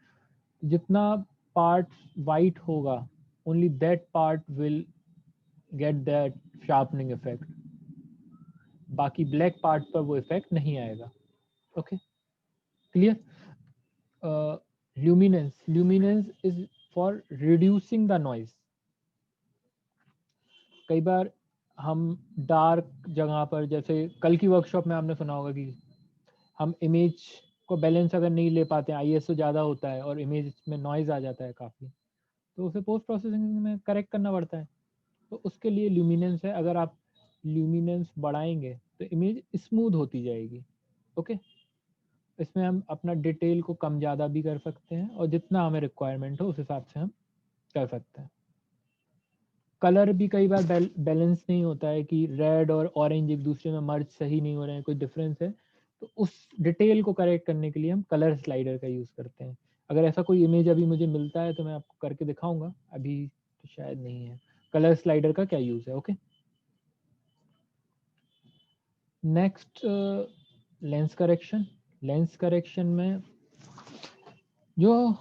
जितना पार्ट वाइट होगा only that part will get that sharpening effect. बाकी ब्लैक पार्ट पर वो इफेक्ट नहीं आएगा। Okay, clear? Luminance is for reducing the noise. कई बार हम डार्क जगह पर, जैसे कल की वर्कशॉप में आपने सुना होगा कि हम इमेज को बैलेंस अगर नहीं ले पाते हैं, ISO ज़्यादा होता है और इमेज में नॉइज आ जाता है काफ़ी, तो उसे पोस्ट प्रोसेसिंग में करेक्ट करना पड़ता है। तो उसके लिए ल्यूमिनेंस है, अगर आप ल्यूमिनेंस बढ़ाएंगे तो इमेज स्मूथ होती जाएगी। ओके, इसमें हम अपना डिटेल को कम ज़्यादा भी कर सकते हैं और जितना हमें रिक्वायरमेंट हो उस हिसाब से हम कर सकते हैं। कलर भी कई बार बैलेंस नहीं होता है कि रेड और ऑरेंज एक दूसरे में मर्ज सही नहीं हो रहे हैं, कोई डिफरेंस है, तो उस डिटेल को करेक्ट करने के लिए हम कलर स्लाइडर का यूज़ करते हैं। अगर ऐसा कोई इमेज अभी मुझे मिलता है तो मैं आपको करके दिखाऊंगा, अभी तो शायद नहीं है। कलर स्लाइडर का क्या यूज़ है? Okay, next lens correction. Lens correction में जो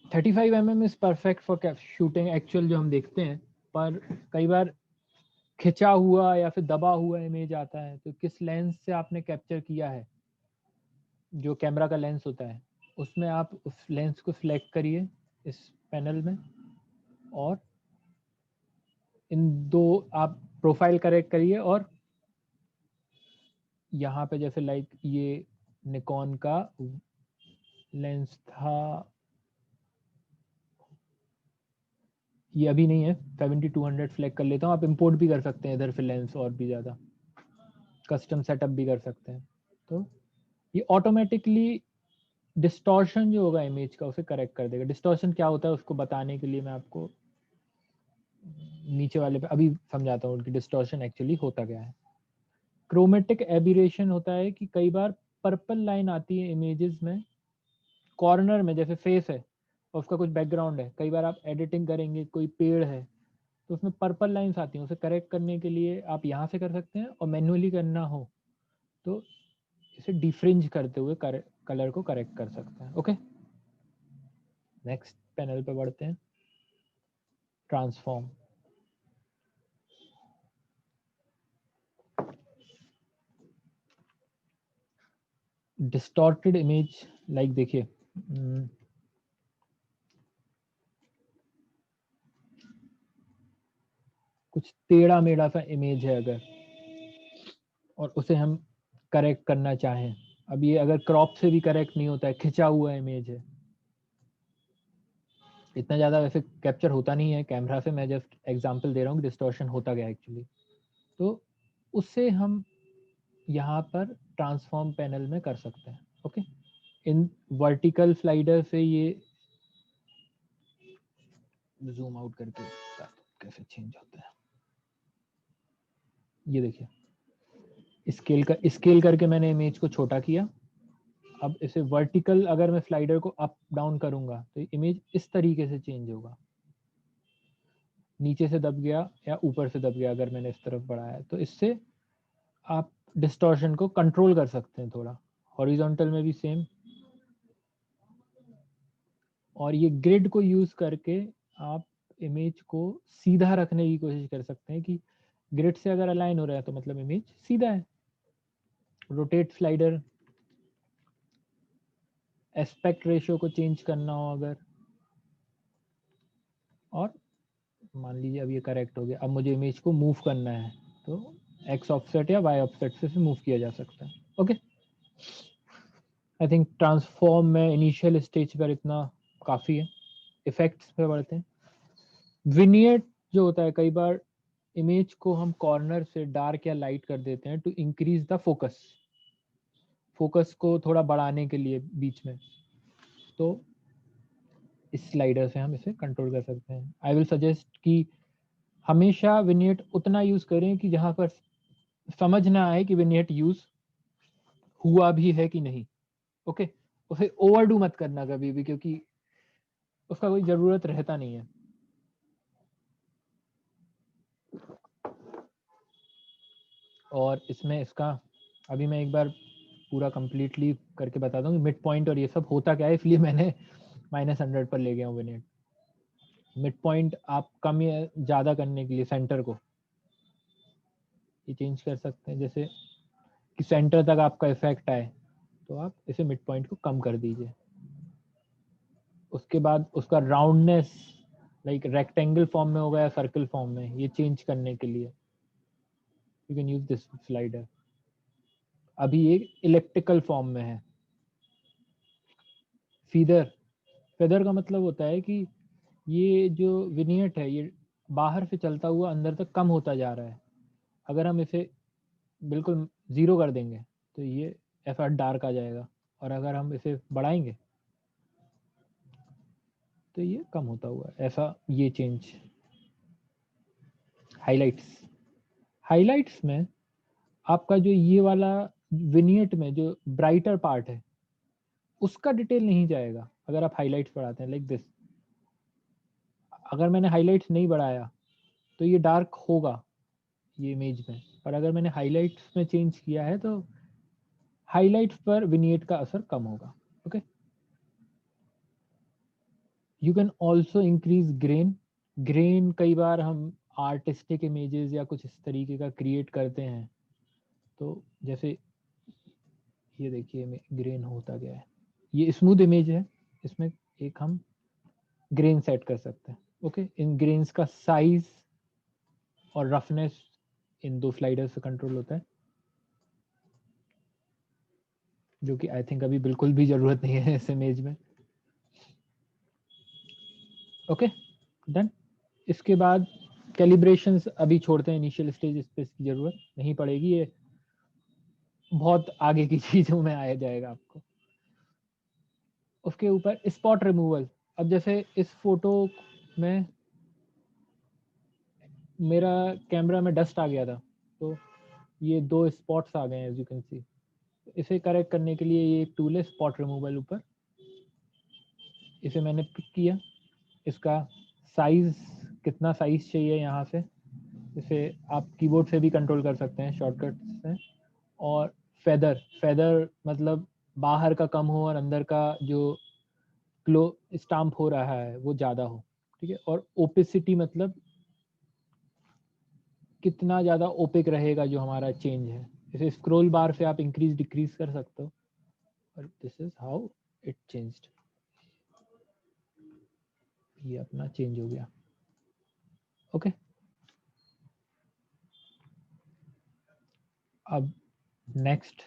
35 mm is perfect for shooting actual जो हम देखते हैं, पर कई बार खिंचा हुआ या फिर दबा हुआ इमेज आता है, तो किस लेंस से आपने कैप्चर किया है, जो कैमरा का लेंस होता है, उसमें आप उस लेंस को सिलेक्ट करिए इस पैनल में, और इन दो आप प्रोफाइल करेक्ट करिए, और यहाँ पे जैसे लाइक ये निकॉन का लेंस था, ये अभी नहीं है, 7200 फ्लैग कर लेता हूँ। आप इंपोर्ट भी कर सकते हैं इधर से लेंस, और भी ज़्यादा कस्टम सेटअप भी कर सकते हैं। तो ये ऑटोमेटिकली डिस्टॉर्शन जो होगा इमेज का उसे करेक्ट कर देगा। डिस्टॉर्शन क्या होता है उसको बताने के लिए मैं आपको नीचे वाले पे अभी समझाता हूँ कि डिस्टॉर्शन एक्चुअली होता क्या है। क्रोमेटिक एबिरेशन होता है कि कई बार पर्पल लाइन आती है इमेजेस में कॉर्नर में, जैसे फेस है और उसका कुछ बैकग्राउंड है, कई बार आप एडिटिंग करेंगे, कोई पेड़ है तो उसमें पर्पल लाइंस आती हैं, उसे करेक्ट करने के लिए आप यहाँ से कर सकते हैं, और मैन्युअली करना हो तो इसे डिफ्रिंज करते हुए कलर को करेक्ट कर सकते हैं। ओके, नेक्स्ट पैनल पे बढ़ते हैं, ट्रांसफॉर्म। डिस्टॉर्टेड इमेज, लाइक देखिए कुछ टेढ़ा मेढ़ा सा इमेज है अगर, और उसे हम करेक्ट करना चाहें, अब ये अगर क्रॉप से भी करेक्ट नहीं होता है, खिंचा हुआ इमेज है, इतना ज़्यादा वैसे कैप्चर होता नहीं है कैमरा से, मैं जस्ट एग्जांपल दे रहा हूँ कि डिस्टॉर्शन होता गया एक्चुअली, तो उससे हम यहाँ पर ट्रांसफॉर्म पैनल में कर सकते हैं। ओके, इन वर्टिकल स्लाइडर से ये जूम आउट करके कैसे चेंज होता है, ये देखिए स्केल करके मैंने इमेज को छोटा किया। अब इसे वर्टिकल अगर मैं स्लाइडर को अप डाउन करूंगा तो इमेज इस तरीके से चेंज होगा, नीचे से दब गया या ऊपर से दब गया अगर मैंने इस तरफ बढ़ाया, तो इससे आप डिस्टॉर्शन को कंट्रोल कर सकते हैं थोड़ा। हॉरिजॉन्टल में भी सेम, और ये ग्रिड को यूज करके आप इमेज को सीधा रखने की कोशिश कर सकते हैं कि ग्रिड से अगर अलाइन हो रहा है तो मतलब इमेज सीधा है। रोटेट स्लाइडर, एस्पेक्ट रेशियो को चेंज करना हो अगर, और मान लीजिए अब ये करेक्ट हो गया, अब मुझे इमेज को मूव करना है तो एक्स ऑफसेट या वाई ऑफसेट से मूव किया जा सकता है। ओके, आई थिंक ट्रांसफॉर्म में इनिशियल स्टेज पर इतना काफ़ी है। इफेक्ट्स पे बढ़ते हैं। विनियट जो होता है, कई बार इमेज को हम कॉर्नर से डार्क या लाइट कर देते हैं टू इंक्रीज द फोकस को थोड़ा बढ़ाने के लिए बीच में, तो इस स्लाइडर से हम इसे कंट्रोल कर सकते हैं। आई विल सजेस्ट कि हमेशा विनियट उतना यूज करें कि जहां पर समझ ना आए कि विनियट यूज हुआ भी है कि नहीं। ओके, उसे ओवरडू मत करना कभी भी, क्योंकि उसका कोई जरूरत रहता नहीं है। और इसमें इसका अभी मैं एक बार पूरा कंप्लीटली करके बता दूं मिड पॉइंट और ये सब होता क्या है, इसलिए मैंने -100 पर ले गया हूँ विनियट। मिड पॉइंट आप कम या ज़्यादा करने के लिए सेंटर को ये चेंज कर सकते हैं, जैसे कि सेंटर तक आपका इफेक्ट आए तो आप इसे मिड पॉइंट को कम कर दीजिए। उसके बाद उसका राउंडनेस लाइक रेक्टेंगल फॉर्म में होगा या सर्कल फॉर्म में, ये चेंज करने के लिए you can use this slider. अभी ये इलेक्ट्रिकल फॉर्म में है। फीदर, फेदर का मतलब होता है कि ये जो विनियट है ये बाहर से चलता हुआ अंदर तक कम होता जा रहा है। अगर हम इसे बिल्कुल 0 कर देंगे तो ये ऐसा डार्क आ जाएगा, और अगर हम इसे बढ़ाएंगे तो ये कम होता हुआ ऐसा, ये चेंज। हाइलाइट्स, हाइलाइट्स में आपका जो ये वाला विनियट में जो ब्राइटर पार्ट है उसका डिटेल नहीं जाएगा अगर आप हाइलाइट्स बढ़ाते हैं, लाइक दिस। अगर मैंने हाइलाइट्स नहीं बढ़ाया तो ये डार्क होगा ये इमेज में, और अगर मैंने हाइलाइट्स में चेंज किया है तो हाइलाइट्स पर विनियट का असर कम होगा। Okay, you can also increase grain. Grain कई बार हम आर्टिस्टिक इमेजेस या कुछ इस तरीके का क्रिएट करते हैं, तो जैसे ये देखिए ग्रेन होता गया है, ये स्मूथ इमेज है, इसमें एक हम ग्रेन सेट कर सकते हैं। ओके, इन ग्रेन्स का साइज और रफनेस इन 2 स्लाइडर से कंट्रोल होता है, जो कि आई थिंक अभी बिल्कुल भी जरूरत नहीं है इस इमेज में। Okay done. इसके बाद कैलिब्रेशंस अभी छोड़ते हैं, इनिशियल स्टेज इस पे इसकी जरूरत नहीं पड़ेगी, ये बहुत आगे की चीजों में आया जाएगा आपको। उसके ऊपर स्पॉट रिमूवल। अब जैसे इस फोटो में मेरा कैमरा में डस्ट आ गया था, तो ये 2 स्पॉट्स आ गए हैं एज यू कैन सी। इसे करेक्ट करने के लिए ये एक टूल है स्पॉट रिमूवल ऊपर, इसे मैंने पिक किया। इसका साइज, कितना साइज चाहिए यहाँ से, इसे आप कीबोर्ड से भी कंट्रोल कर सकते हैं शॉर्टकट से। और फेदर, फेदर मतलब बाहर का कम हो और अंदर का जो क्लो स्टाम्प हो रहा है वो ज़्यादा हो, ठीक है। और ओपेसिटी मतलब कितना ज़्यादा ओपेक रहेगा जो हमारा चेंज है, इसे स्क्रॉल बार से आप इंक्रीज डिक्रीज कर सकते हो। और this is how it changed, ये अपना चेंज हो गया। ओके, अब नेक्स्ट,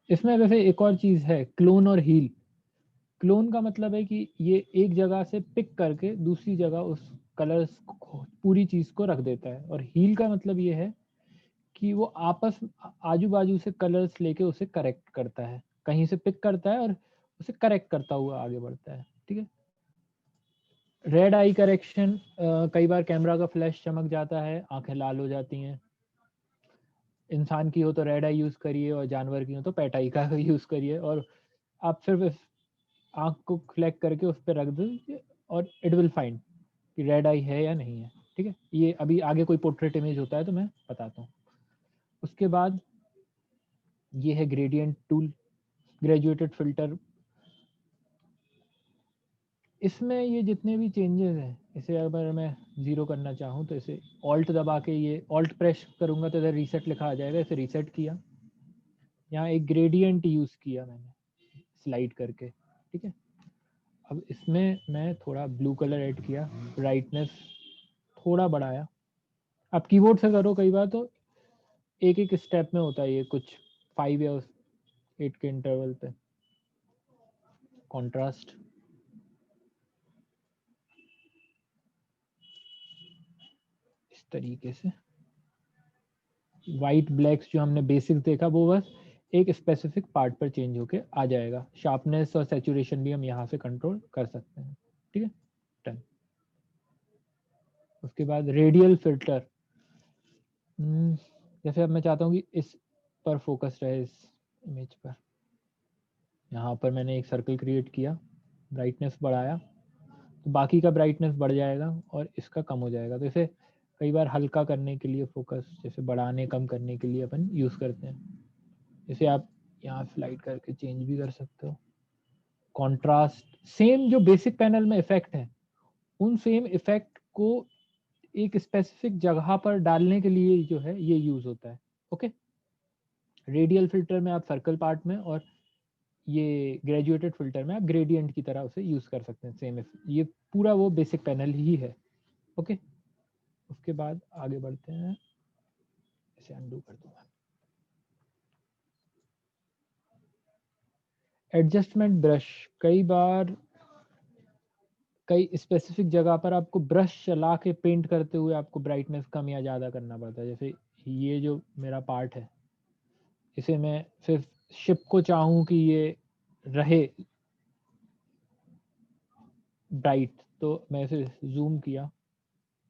इसमें वैसे एक और चीज है, क्लोन और हील। क्लोन का मतलब है कि ये एक जगह से पिक करके दूसरी जगह उस कलर्स पूरी चीज को रख देता है, और हील का मतलब ये है कि वो आपस आजू बाजू से कलर्स लेके उसे करेक्ट करता है, कहीं से पिक करता है और उसे करेक्ट करता हुआ आगे बढ़ता है, ठीक है। रेड आई करेक्शन, कई बार कैमरा का फ्लैश चमक जाता है, आंखें लाल हो जाती हैं। इंसान की हो तो रेड आई यूज करिए, और जानवर की हो तो पेट आई का यूज करिए, और आप सिर्फ आंख को फ्लैग करके उस पर रख दीजिए और इट विल फाइंड कि रेड आई है या नहीं है, ठीक है। ये अभी आगे कोई पोर्ट्रेट इमेज होता है तो मैं बताता हूँ। उसके बाद ये है ग्रेडियंट टूल, ग्रेजुएटेड फिल्टर। इसमें ये जितने भी चेंजेस हैं, इसे अगर मैं 0 करना चाहूँ तो इसे ऑल्ट दबा के, ये ऑल्ट प्रेस करूंगा तो इधर रीसेट लिखा आ जाएगा, इसे रीसेट किया। यहाँ एक ग्रेडियंट यूज किया मैंने स्लाइड करके, ठीक है। अब इसमें मैं थोड़ा ब्लू कलर ऐड किया, ब्राइटनेस थोड़ा बढ़ाया। आप कीबोर्ड से करो, कई बार तो एक एक स्टेप में होता है ये, कुछ 5 या 8 के इंटरवल पे। कॉन्ट्रास्ट, इस तरीके से। वाइट ब्लैक्स जो हमने बेसिक देखा वो बस एक स्पेसिफिक पार्ट पर चेंज होके आ जाएगा। शार्पनेस और सैचुरेशन भी हम यहाँ से कंट्रोल कर सकते हैं, ठीक है। डन। उसके बाद रेडियल फिल्टर, जैसे अब मैं चाहता हूँ कि इस पर फोकस रहे, इस इमेज पर। यहाँ पर मैंने एक सर्कल क्रिएट किया, ब्राइटनेस बढ़ाया तो बाकी का ब्राइटनेस बढ़ जाएगा और इसका कम हो जाएगा। तो इसे कई बार हल्का करने के लिए, फोकस जैसे बढ़ाने कम करने के लिए अपन यूज करते हैं। इसे आप यहाँ स्लाइड करके चेंज भी कर सकते हो। कॉन्ट्रास्ट, सेम जो बेसिक पैनल में इफेक्ट है उन सेम इफेक्ट को एक स्पेसिफिक जगह पर डालने के लिए जो है ये यूज होता है। ओके, रेडियल फिल्टर में आप सर्कल पार्ट में, और ये ग्रेजुएटेड फिल्टर में आप ग्रेडियंट की तरह उसे यूज कर सकते हैं। सेम ये पूरा वो बेसिक पैनल ही है। ओके, उसके बाद आगे बढ़ते हैं, इसे अनडू कर दूंगा। एडजस्टमेंट ब्रश, कई बार कई स्पेसिफिक जगह पर आपको ब्रश चला के पेंट करते हुए आपको ब्राइटनेस कम या ज़्यादा करना पड़ता है। जैसे ये जो मेरा पार्ट है, इसे मैं सिर्फ शिप को चाहूँ कि ये रहे ब्राइट, तो मैं इसे जूम किया,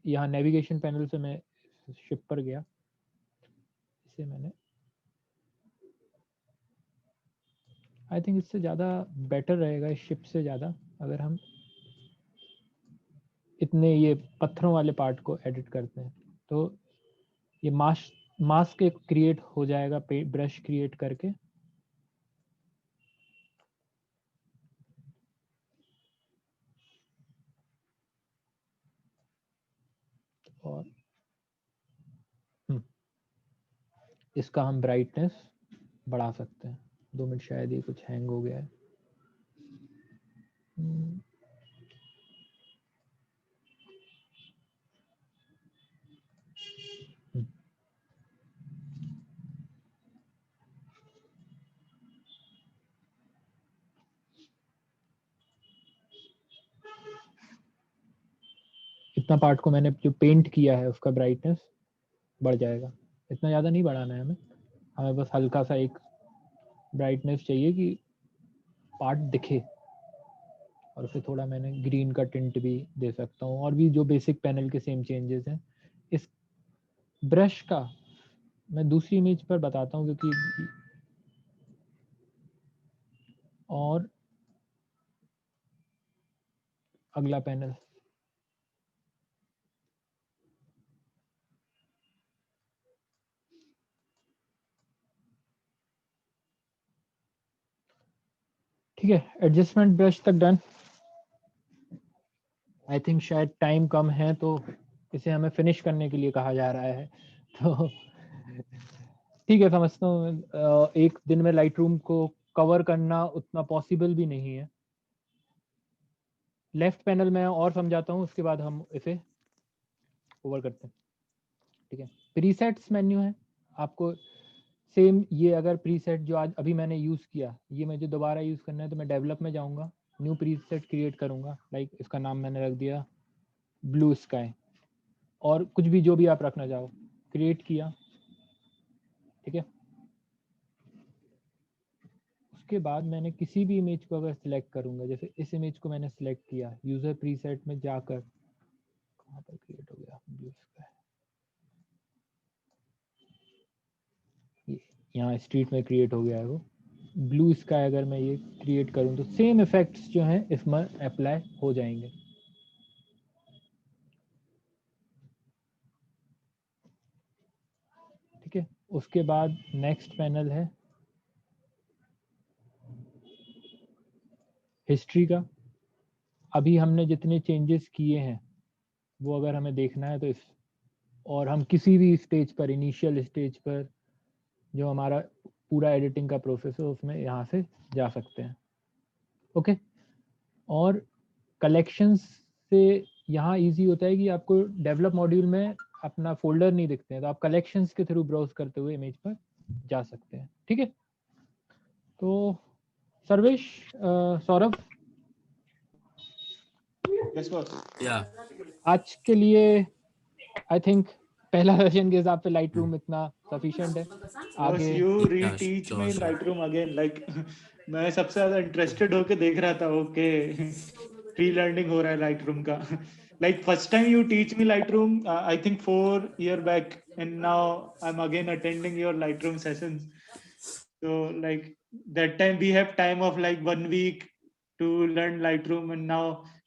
यहाँ नेविगेशन पैनल से मैं शिप पर गया, इसे मैंने, आई थिंक इससे ज़्यादा बेटर रहेगा इस शिप से ज़्यादा अगर हम इतने ये पत्थरों वाले पार्ट को एडिट करते हैं। तो ये मास्क एक क्रिएट हो जाएगा ब्रश क्रिएट करके। और इसका हम ब्राइटनेस बढ़ा सकते हैं। 2 मिनट, शायद ये कुछ हैंग हो गया है। इतना पार्ट को मैंने जो पेंट किया है उसका ब्राइटनेस बढ़ जाएगा। इतना ज़्यादा नहीं बढ़ाना है हमें बस हल्का सा एक ब्राइटनेस चाहिए कि पार्ट दिखे। और उसे थोड़ा मैंने ग्रीन का टिंट भी दे सकता हूँ, और भी जो बेसिक पैनल के सेम चेंजेस हैं। इस ब्रश का मैं दूसरी इमेज पर बताता हूँ, क्योंकि और अगला पैनल, ठीक है, एडजस्टमेंट ब्रश तक डन। आई थिंक शायद टाइम कम है, तो इसे हमें फिनिश करने के लिए कहा जा रहा है। तो ठीक है, समझता हूँ एक दिन में लाइट रूम को कवर करना उतना पॉसिबल भी नहीं है। लेफ्ट पैनल में और समझाता हूँ, उसके बाद हम इसे ओवर करते हैं। ठीक है, प्रीसेट्स मेन्यू है। आपको सेम ये अगर प्रीसेट जो आज अभी मैंने यूज़ किया, ये मुझे दोबारा यूज़ करना है, तो मैं डेवलप में जाऊँगा, न्यू प्रीसेट क्रिएट करूँगा। लाइक इसका नाम मैंने रख दिया ब्लू स्काई, और कुछ भी जो भी आप रखना चाहो, क्रिएट किया। ठीक है, उसके बाद मैंने किसी भी इमेज को अगर सिलेक्ट करूँगा, जैसे इस इमेज को मैंने सिलेक्ट किया, यूज़र प्रीसेट में जाकर, कहाँ पर क्रिएट हो गया ब्लू स्काई, यहाँ स्ट्रीट में क्रिएट हो गया है वो ब्लू स्काई। अगर मैं ये क्रिएट करूँ तो सेम इफेक्ट्स जो हैं इसमें अप्लाई हो जाएंगे। ठीक है, उसके बाद नेक्स्ट पैनल है हिस्ट्री का। अभी हमने जितने चेंजेस किए हैं वो अगर हमें देखना है तो इस, और हम किसी भी स्टेज पर, इनिशियल स्टेज पर जो हमारा पूरा एडिटिंग का प्रोसेस है, उसमें यहाँ से जा सकते हैं। ओके, और कलेक्शंस से यहाँ इजी होता है कि आपको डेवलप मॉड्यूल में अपना फोल्डर नहीं दिखते हैं, तो आप कलेक्शंस के थ्रू ब्राउज करते हुए इमेज पर जा सकते हैं। ठीक है, तो Sarvesh, Saurabh, Yes, boss. Yeah. आज के लिए आई थिंक पहला सेशन के हिसाब से लाइट रूम इतना सफिशिएंट है। Boss, आगे you Yeah, reteach sure, me sure. Lightroom again. Like मैं सबसे ज्यादा इंटरेस्टेड होके देख रहा था। ओके, फ्री लर्निंग हो रहा है Lightroom का। Like first time you teach me Lightroom, I think 4 years back, and now I'm again attending your Lightroom sessions. So like that time we have time of like 1 week to learn Lightroom, and now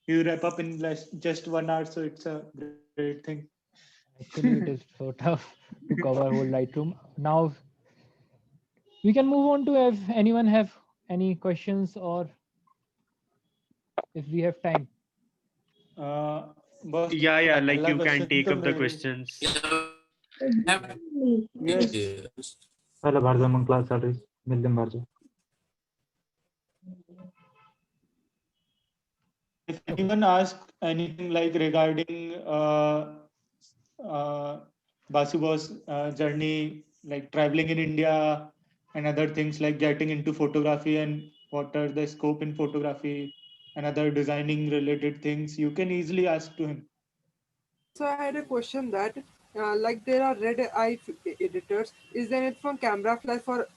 you wrap up in just 1 hour. So it's a great thing. actually it is so tough to cover whole Lightroom. Now we can move on to if anyone have any questions, or if we have time. Boss, Yeah, like पहला you can question take तो up the मेरे- questions. Yeah, Yes. Hello, Bharzamon class salaries. Million Bharja. If anyone asks anything like regarding Basu's journey, like traveling in India and other things like getting into photography and what are the scope in photography and other designing related things, you can easily ask to him. So I had a question that, like there are red eye editors. Is there anything from camera flash for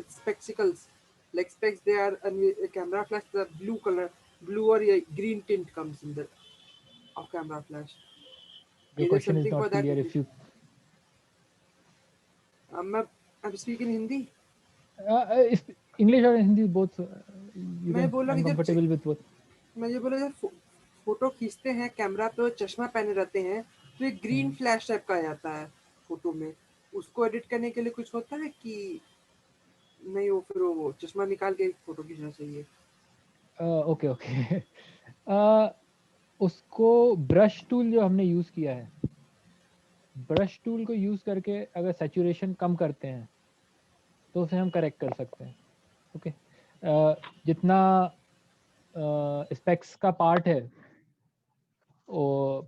spectacles? Like specs, they are a camera flash. The blue color, blue or a green tint comes in the of camera flash. Your Is there question is something for not that? clear. If you I'm speaking Hindi. if English or Hindi, both you मैं can. बोला I'm कि जब comfortable with both. मैं ये बोला जब photo खींचते हैं कैमरा पे और चश्मा पहने रहते हैं तो एक ग्रीन फ्लैश टाइप का आ जाता है फोटो में, उसको एडिट करने के लिए कुछ होता है कि नहीं, वो फिर वो चश्मा निकाल के फोटो खींचना चाहिए? ओके ओके उसको ब्रश टूल जो हमने यूज किया है, ब्रश टूल को यूज करके अगर सैचुरेशन कम करते हैं तो उसे हम करेक्ट कर सकते हैं. ओके जितना स्पेक्स का पार्ट है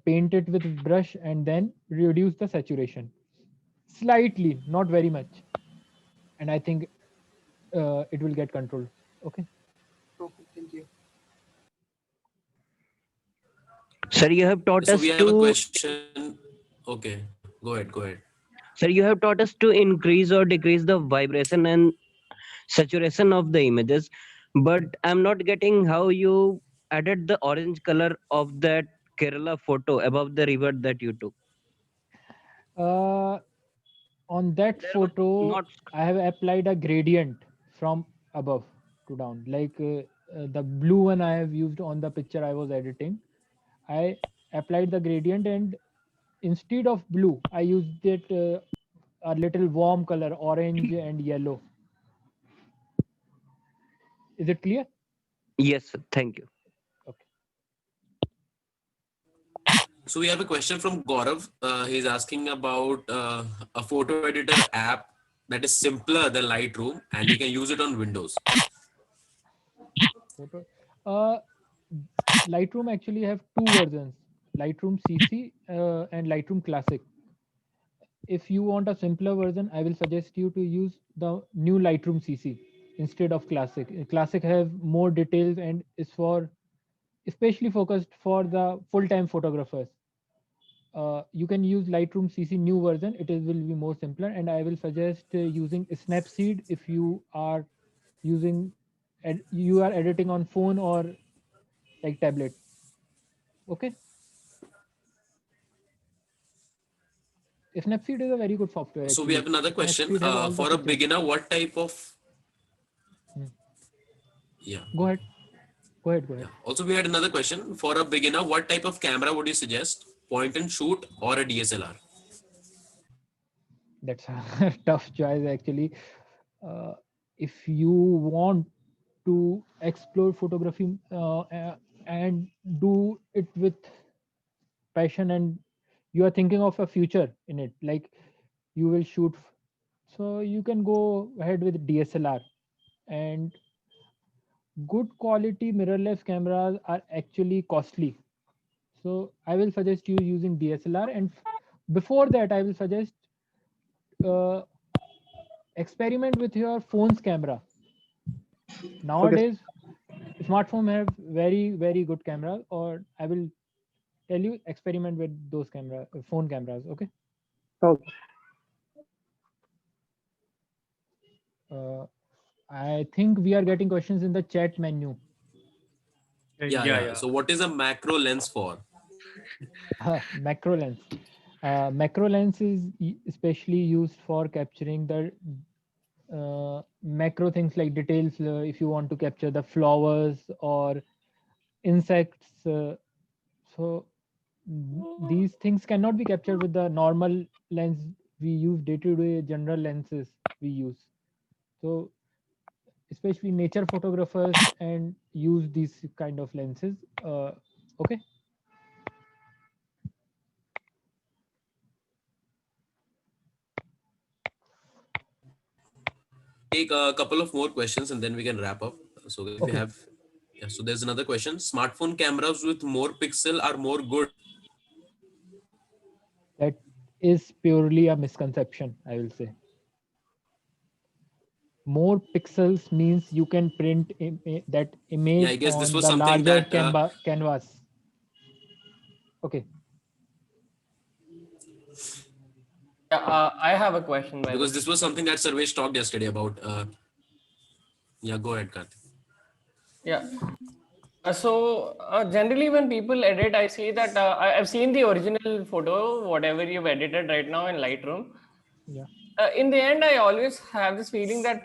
paint it with brush and then reduce the saturation slightly, not very much, and I think it will get controlled. Okay. Okay, thank you. Sir, you have taught So us we have a to. question. Okay, go ahead. Go ahead. Sir, you have taught us to increase or decrease the vibration and saturation of the images, but I'm not getting how you added the orange color of that Kerala photo above the river that you took. On that There was photo, not. I have applied a gradient from above to down. Like the blue one I have used on the picture I was editing. I applied the gradient, and instead of blue, I used it a little warm color, orange and yellow. Is it clear? Yes, sir. Thank you. So we have a question from Gaurav. He's asking about a photo editor app that is simpler than Lightroom and we can use it on Windows. Lightroom actually have two versions, Lightroom CC and Lightroom Classic. If you want a simpler version, I will suggest you to use the new Lightroom CC instead of Classic. Classic have more details and is for especially focused for the full-time photographers. You can use Lightroom CC new version. It will be more simpler, and I will suggest using Snapseed if you are using you are editing on phone or like tablet. Okay. Snapseed is a very good software. So Actually. we have another question Snapseed have all the for a features. beginner. What type of yeah? Go ahead. Go ahead. Yeah. Also, we had another question for a beginner. What type of camera would you suggest? Point and shoot or a DSLR? That's a tough choice actually. If you want to explore photography and do it with passion, and you are thinking of a future in it, like you will shoot, so you can go ahead with DSLR. And good quality mirrorless cameras are actually costly, so I will suggest you using DSLR. And before that, I will suggest experiment with your phone's camera. Nowadays, smartphones have very good camera, or I will tell you experiment with those phone cameras. Okay. Okay. I think we are getting questions in the chat menu. Yeah. So what is a macro lens for? Macro lens. Macro lens is especially used for capturing the macro things like details. If you want to capture the flowers or insects, so these things cannot be captured with the normal lens we use, day-to-day general lenses we use. So especially nature photographers and use these kind of lenses. Okay. take a couple of more questions and then we can wrap up. So if you Okay. have, yeah, so there's another question. Smartphone cameras with more pixel are more good. That is purely a misconception, I will say. More pixels means you can print that Yeah, image I guess this on was the something larger that canvas. Okay. Yeah, I have a question by the because way. this was something that Sarvesh talked yesterday about. Yeah, go ahead, Karthik. Yeah. Generally, when people edit, I see that I've seen the original photo, whatever you've edited right now in Lightroom. Yeah. In the end, I always have this feeling that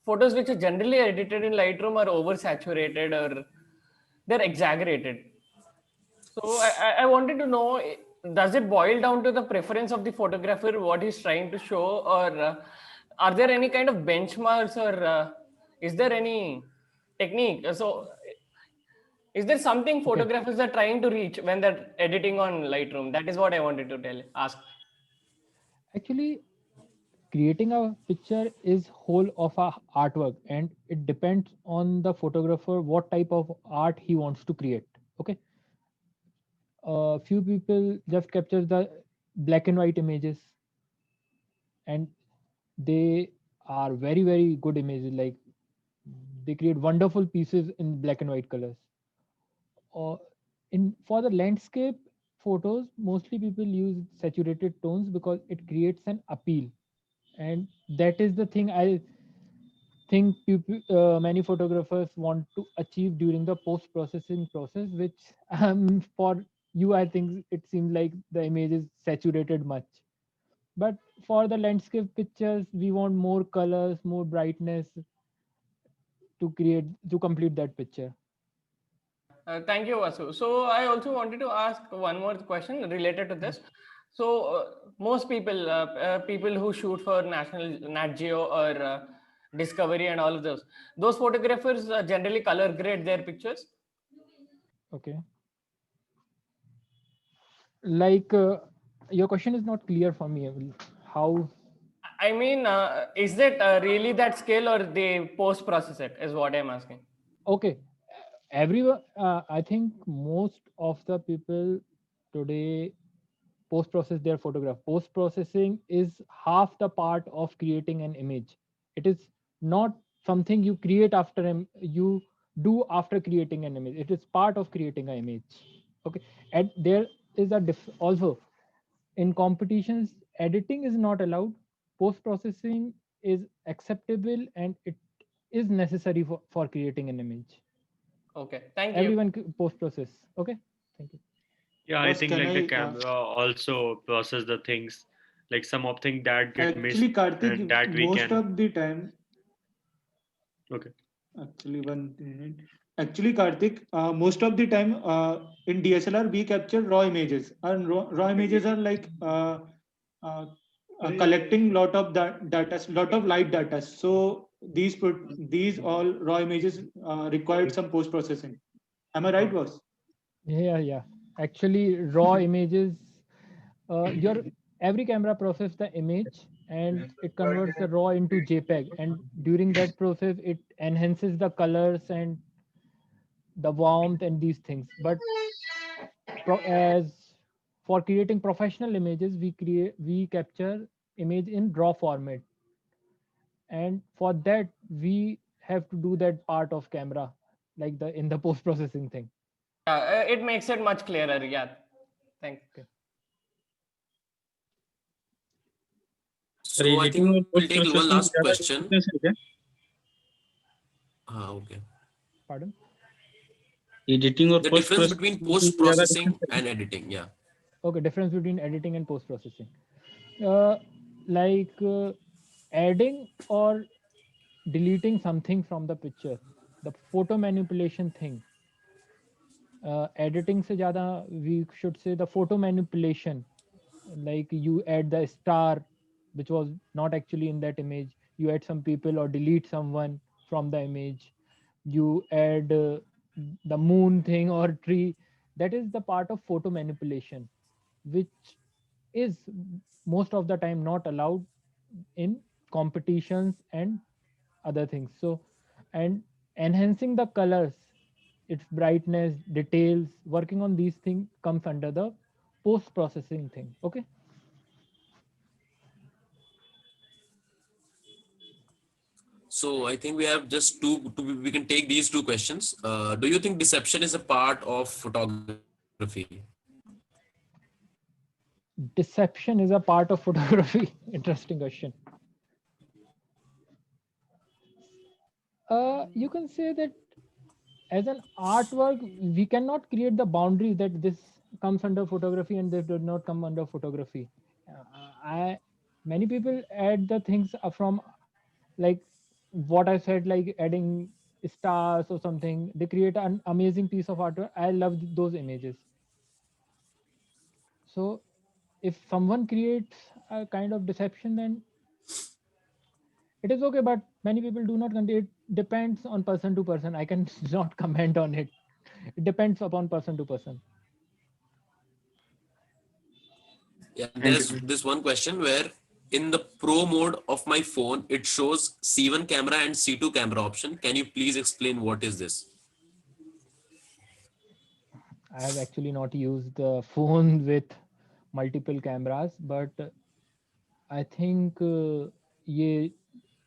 photos which are generally edited in Lightroom are oversaturated or they're exaggerated. So I wanted to know, does it boil down to the preference of the photographer, what he's trying to show, or are there any kind of benchmarks, or is there any technique? So is there something Okay. photographers are trying to reach when they're editing on Lightroom? That is what I wanted to ask. Actually, creating a picture is whole of a artwork, and it depends on the photographer what type of art he wants to create. Okay. Few people just capture the black and white images, and they are very, very good images. Like they create wonderful pieces in black and white colors. Or in for the landscape photos, mostly people use saturated tones because it creates an appeal, and that is the thing I think people, many photographers want to achieve during the post processing process, which for you I think it seems like the image is saturated much. But for the landscape pictures, we want more colors, more brightness to complete that picture. Thank you, Vasu. So I also wanted to ask one more question related to this. So most people, people who shoot for National Nat Geo or Discovery and all of those photographers generally color grade their pictures. Okay. Like your question is not clear for me. How? I mean, is it really that scale or they post process it? Is what I'm asking. Okay, everyone. I think most of the people today post process their photograph. Post processing is half the part of creating an image. It is not something you create after you do after creating an image. It is part of creating an image. Okay, and there is a also in competitions editing is not allowed. Post processing is acceptable and it is necessary for creating an image. Okay, thank you. Everyone post process. Okay, thank you. Yeah, I Boss, think can like the I? camera also process the things, like some of things that get missed Actually, Karthik, and that we most can. of the time. Okay. Actually, 1 minute. Actually, Karthik, most of the time in DSLR we capture raw images, and raw images are like uh, collecting lot of data, lot of light data. So these all raw images required some post processing. Am I right, boss? Yeah. Actually, raw images. Your every camera process the image and it converts the raw into JPEG, and during that process, it enhances the colors and the warmth and these things. But as for creating professional images, we capture image in raw format, and for that we have to do that part of camera, like the in the post processing thing. It makes it much clearer. Yeah, thanks. Okay. So I think we'll take one last question. Okay. Pardon? Editing or The post difference between post processing and editing. Yeah. Okay, difference between editing and post processing. Like adding or deleting something from the picture, the photo manipulation thing. Editing se zyada we should say the photo manipulation, like you add the star which was not actually in that image, you add some people or delete someone from the image, you add the moon thing or tree. That is the part of photo manipulation, which is most of the time not allowed in competitions and other things. So, and enhancing the colors, its brightness, details, working on these things comes under the post processing thing. Okay. So I think we have just we can take these two questions. Do you think deception is a part of photography? Deception is a part of photography. Interesting question. You can say that as an artwork, we cannot create the boundary that this comes under photography and this does not come under photography. Many people add the things from, like what I said, like adding stars or something. They create an amazing piece of artwork. I love those images. So if someone creates a kind of deception, then it is okay, but many people do not. It depends on person to person. I can not comment on it. It depends upon person to person. Yeah, there's this one question where in the pro mode of my phone, it shows C1 camera and C2 camera option. Can you please explain what is this? I have actually not used the phone with multiple cameras, but I think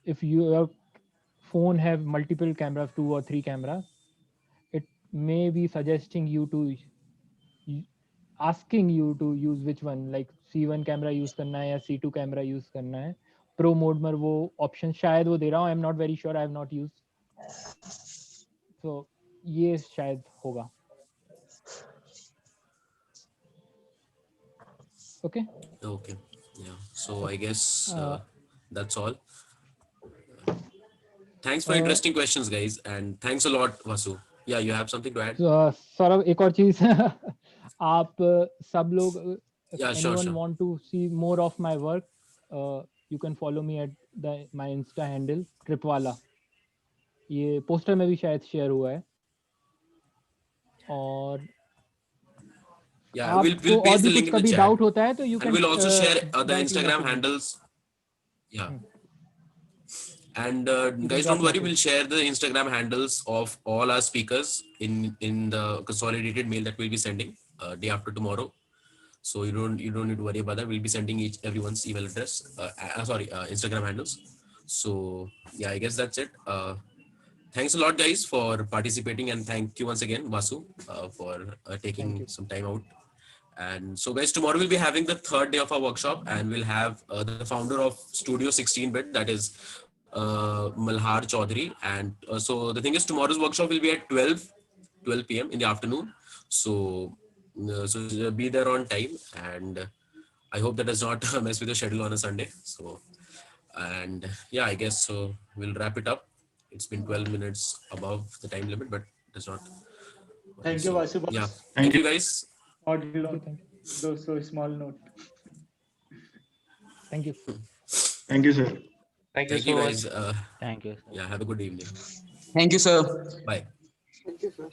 if your phone have multiple cameras, 2 or 3 cameras, it may be suggesting you to, asking you to use which one, like C1 camera use करना है या C2 camera use करना है. Pro mode में वो option शायद वो दे रहा हूँ. I am not very sure, I have not use. So ये शायद होगा. Okay. Okay. Yeah. So I guess that's all. Thanks for interesting questions, guys, and thanks a lot, Vasu. Yeah, you have something to add? Saurabh, एक और चीज. आप सब लोग, if Yeah, anyone sure. want to see more of my work, you can follow me at my Insta handle Tripwala. ये poster में भी शायद शेयर हुआ है. और yeah, we'll paste the link in the कभी chat. डाउट होता है तो you And can we'll also share the directly Instagram message me. handles. Yeah. And can guys, drop don't worry. message. We'll share the Instagram handles of all our speakers in the consolidated mail that we'll be sending day after tomorrow. So you don't need to worry about that. We'll be sending everyone's email address. Instagram handles. So yeah, I guess that's it. Thanks a lot, guys, for participating, and thank you once again, Vasu, for taking some time out. And so, guys, tomorrow we'll be having the third day of our workshop, and we'll have the founder of Studio 16-bit, that is Malhar Chaudhary. And so the thing is, tomorrow's workshop will be at 12 p.m. in the afternoon. So be there on time, and I hope that does not mess with your schedule on a Sunday. So, and yeah, I guess so we'll wrap it up. It's been 12 minutes above the time limit, but it's not. Thank you, Vasu. Yeah. Thank you, guys. So small note. Thank you. Thank you, sir. Thank you, guys. Thank you. Yeah, have a good evening. Thank you, sir. Bye. Thank you, sir.